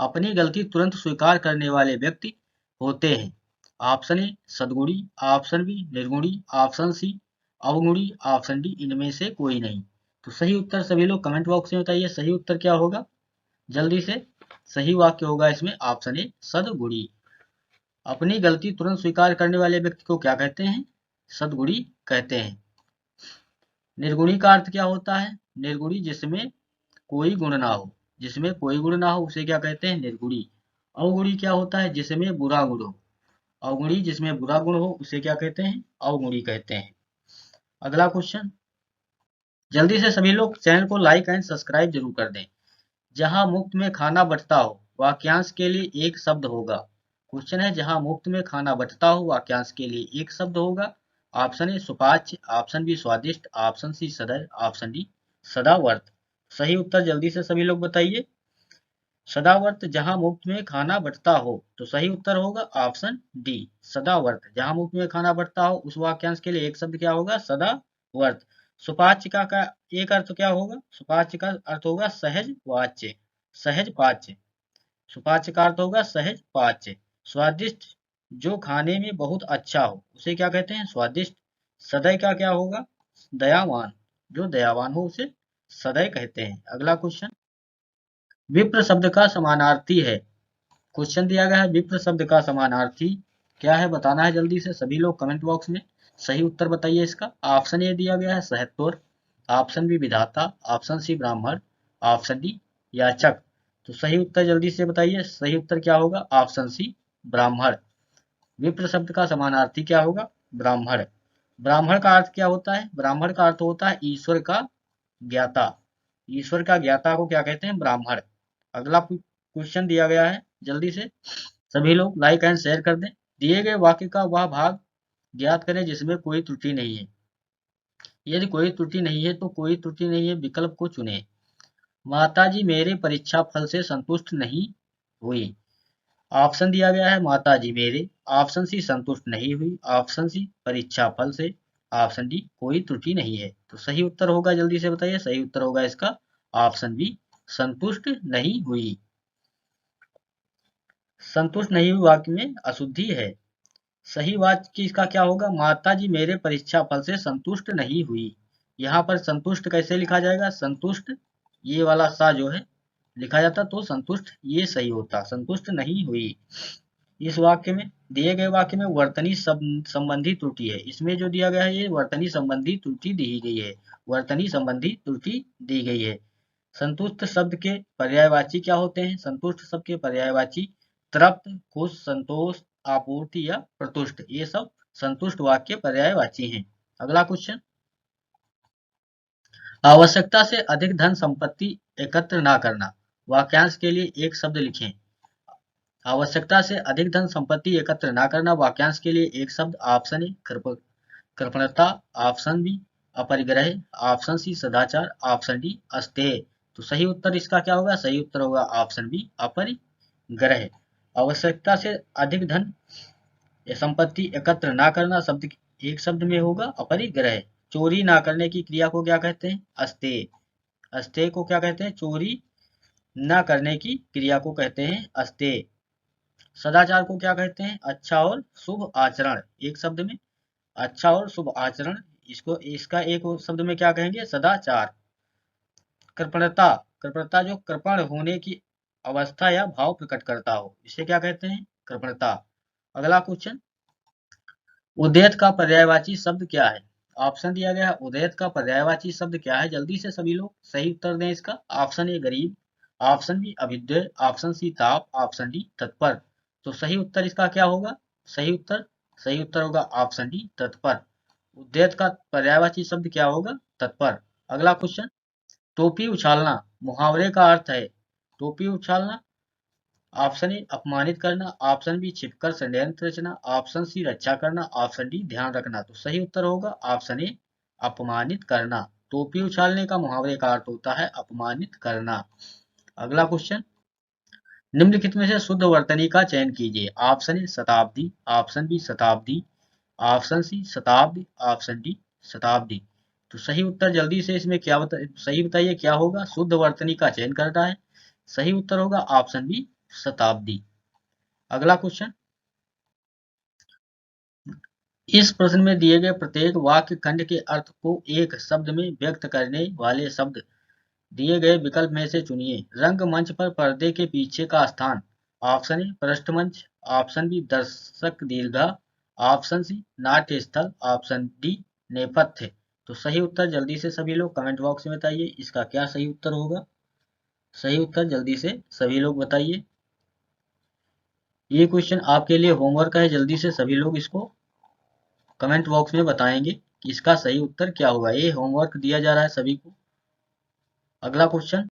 अपनी गलती तुरंत स्वीकार करने वाले व्यक्ति होते हैं। ऑप्शन ए सद्गुणी, ऑप्शन बी निर्गुणी, ऑप्शन सी अवगुणी, ऑप्शन डी इनमें से कोई नहीं। तो सही उत्तर सभी लोग कमेंट बॉक्स में बताइए सही उत्तर क्या होगा जल्दी से। सही वाक्य होगा इसमें ऑप्शन ए सद्गुणी। अपनी गलती तुरंत स्वीकार करने वाले व्यक्ति को क्या कहते हैं? सद्गुणी कहते हैं। निर्गुणी का अर्थ क्या होता है? निर्गुणी जिसमें कोई गुण ना हो। जिसमें कोई गुण ना हो उसे क्या कहते हैं? निर्गुणी। अवगुणी क्या होता है? जिसमें बुरा गुण हो। अवगुणी जिसमें बुरा गुण हो उसे क्या कहते हैं? अवगुणी कहते हैं। अगला क्वेश्चन, जल्दी से सभी लोग चैनल को लाइक एंड सब्सक्राइब जरूर कर दें। जहां मुफ्त में खाना बंटता हो वाक्यांश के लिए एक शब्द होगा। क्वेश्चन है जहां मुफ्त में खाना बंटता हो वाक्यांश के लिए एक शब्द होगा। ऑप्शन ए सुपाच्य, ऑप्शन बी स्वादिष्ट, ऑप्शन सी सदैव, ऑप्शन डी सदावर्त। सही उत्तर जल्दी से सभी लोग बताइए। सदावर्त जहां मुफ्त में खाना बंटता हो, तो सही उत्तर होगा ऑप्शन डी सदावर्त। जहां मुफ्त में खाना बंटता हो उस वाक्यांश के लिए एक शब्द क्या होगा? सदावर्त। सुपाच्य का एक अर्थ क्या होगा? सुपाच्य का अर्थ होगा सहज वाच्य, सहज पाच्य। सुपाच्य का अर्थ होगा सहज पाच्य। स्वादिष्ट जो खाने में बहुत अच्छा हो उसे क्या कहते हैं? स्वादिष्ट। सदै का क्या होगा? दयावान, जो दयावान हो उसे सदै कहते हैं। अगला क्वेश्चन, विप्र शब्द का समानार्थी है। क्वेश्चन दिया गया है विप्र शब्द का समानार्थी क्या है बताना है जल्दी से सभी लोग कमेंट बॉक्स में सही उत्तर बताइए इसका। ऑप्शन ए दिया गया है सहतोर, ऑप्शन बी विधाता, ऑप्शन सी ब्राह्मण, ऑप्शन डी याचक। तो सही उत्तर जल्दी से बताइए। सही उत्तर क्या होगा? ऑप्शन सी ब्राह्मण। विप्र शब्द का समानार्थी क्या होगा? ब्राह्मण। ब्राह्मण का अर्थ क्या होता है? ब्राह्मण का अर्थ होता है ईश्वर का ज्ञाता। ईश्वर का ज्ञाता को क्या कहते हैं? ब्राह्मण। अगला क्वेश्चन दिया गया है, जल्दी से सभी लोग लाइक एंड शेयर कर दें। दिए गए वाक्य का वह भाग ज्ञात करें जिसमें कोई त्रुटि नहीं है। यदि कोई त्रुटि नहीं है तो कोई त्रुटि नहीं है विकल्प को चुने। माताजी मेरे परीक्षा फल से संतुष्ट नहीं हुई। ऑप्शन दिया गया है माताजी मेरे, ऑप्शन सी संतुष्ट नहीं हुई, ऑप्शन सी परीक्षा फल से, ऑप्शन डी कोई त्रुटि नहीं है। तो सही उत्तर होगा जल्दी से बताइए। सही उत्तर होगा इसका ऑप्शन बी संतुष्ट नहीं हुई। संतुष्ट नहीं हुई वाक्य में अशुद्धि है। सही वाक्य इसका क्या होगा? माताजी मेरे परीक्षा फल से संतुष्ट नहीं हुई। यहाँ पर संतुष्ट कैसे लिखा जाएगा? संतुष्ट ये वाला सा जो है लिखा जाता तो संतुष्ट ये सही होता, संतुष्ट नहीं हुई। इस वाक्य में दिए गए वाक्य में वर्तनी संबंधी त्रुटि है। इसमें जो दिया गया है ये वर्तनी संबंधी त्रुटि दी गई है। वर्तनी संबंधी त्रुटि दी गई है। संतुष्ट शब्द के पर्यायवाची क्या होते हैं? संतुष्ट शब्द के पर्यायवाची तृप्त, खुश, संतोष, आपूर्ति या प्रतुष्ट, ये सब संतुष्ट वाक्य पर्यायवाची हैं। अगला क्वेश्चन, आवश्यकता से अधिक धन संपत्ति एकत्र ना करना। वाक्यांश के लिए एक शब्द लिखें। आवश्यकता से अधिक धन संपत्ति एकत्र ना करना। वाक्यांश के लिए एक शब्द। ऑप्शन ए कृपणता, ऑप्शन बी अपरिग्रह, ऑप्शन सी सदाचार, ऑप्शन डी अस्तेय। तो सही उत्तर इसका क्या होगा? सही उत्तर होगा ऑप्शन बी अपरिग्रह। आवश्यकता से अधिक धन संपत्ति एकत्र ना करना शब्द एक शब्द में होगा अपरिग्रह। चोरी ना करने की क्रिया को क्या कहते हैं? अस्तेय। अस्तेय को क्या कहते हैं? चोरी न करने की क्रिया को कहते हैं अस्तेय। सदाचार को क्या कहते हैं? अच्छा और शुभ आचरण। एक शब्द में अच्छा और शुभ आचरण, इसको इसका एक शब्द में क्या कहेंगे? सदाचार। कृपणता, कृपणता जो कृपण होने की अवस्था या भाव प्रकट करता हो, इसे क्या कहते हैं? कृपणता। अगला क्वेश्चन, उद्यत का पर्यायवाची शब्द क्या है? ऑप्शन दिया गया है, उद्यत का पर्यायवाची शब्द क्या है? जल्दी से सभी लोग सही उत्तर दें इसका। ऑप्शन ए गरीब, ऑप्शन बी अभ्युदय, ऑप्शन सी ताप, ऑप्शन डी तत्पर। तो सही उत्तर इसका क्या होगा? सही उत्तर होगा ऑप्शन डी तत्पर। उद्यत का पर्यायवाची शब्द क्या होगा? तत्पर। अगला क्वेश्चन, टोपी उछालना मुहावरे का अर्थ है। टोपी उछालना, ऑप्शन ए अपमानित करना, ऑप्शन बी छिपकर षड्यंत्र रचना, ऑप्शन सी रक्षा करना, ऑप्शन डी ध्यान रखना। तो सही उत्तर होगा ऑप्शन ए अपमानित करना। टोपी उछालने का मुहावरे का अर्थ होता है अपमानित करना। अगला क्वेश्चन, निम्नलिखित में से शुद्ध वर्तनी का चयन कीजिए। ऑप्शन ए शताब्दी, ऑप्शन बी शताब्दी, ऑप्शन सी शताब्दी, ऑप्शन डी शताब्दी। तो सही उत्तर जल्दी से इसमें क्या सही बताइए क्या होगा? शुद्ध वर्तनी का चयन करना है। सही उत्तर होगा ऑप्शन बी शताब्दी। अगला क्वेश्चन, इस प्रश्न में दिए गए प्रत्येक वाक्य खंड के अर्थ को एक शब्द में व्यक्त करने वाले शब्द दिए गए विकल्प में से चुनिए। रंगमंच पर पर्दे के पीछे का स्थान। ऑप्शन ए पृष्ठमंच, ऑप्शन बी दर्शक दीर्घा, ऑप्शन सी नाट्य स्थल, ऑप्शन डी नेपथ्य। तो सही उत्तर जल्दी से सभी लोग कमेंट बॉक्स में बताइए, इसका क्या सही उत्तर होगा? सही उत्तर जल्दी से सभी लोग बताइए। ये क्वेश्चन आपके लिए होमवर्क है, जल्दी से सभी लोग इसको कमेंट बॉक्स में बताएंगे कि इसका सही उत्तर क्या होगा। ये होमवर्क दिया जा रहा है सभी को। अगला क्वेश्चन,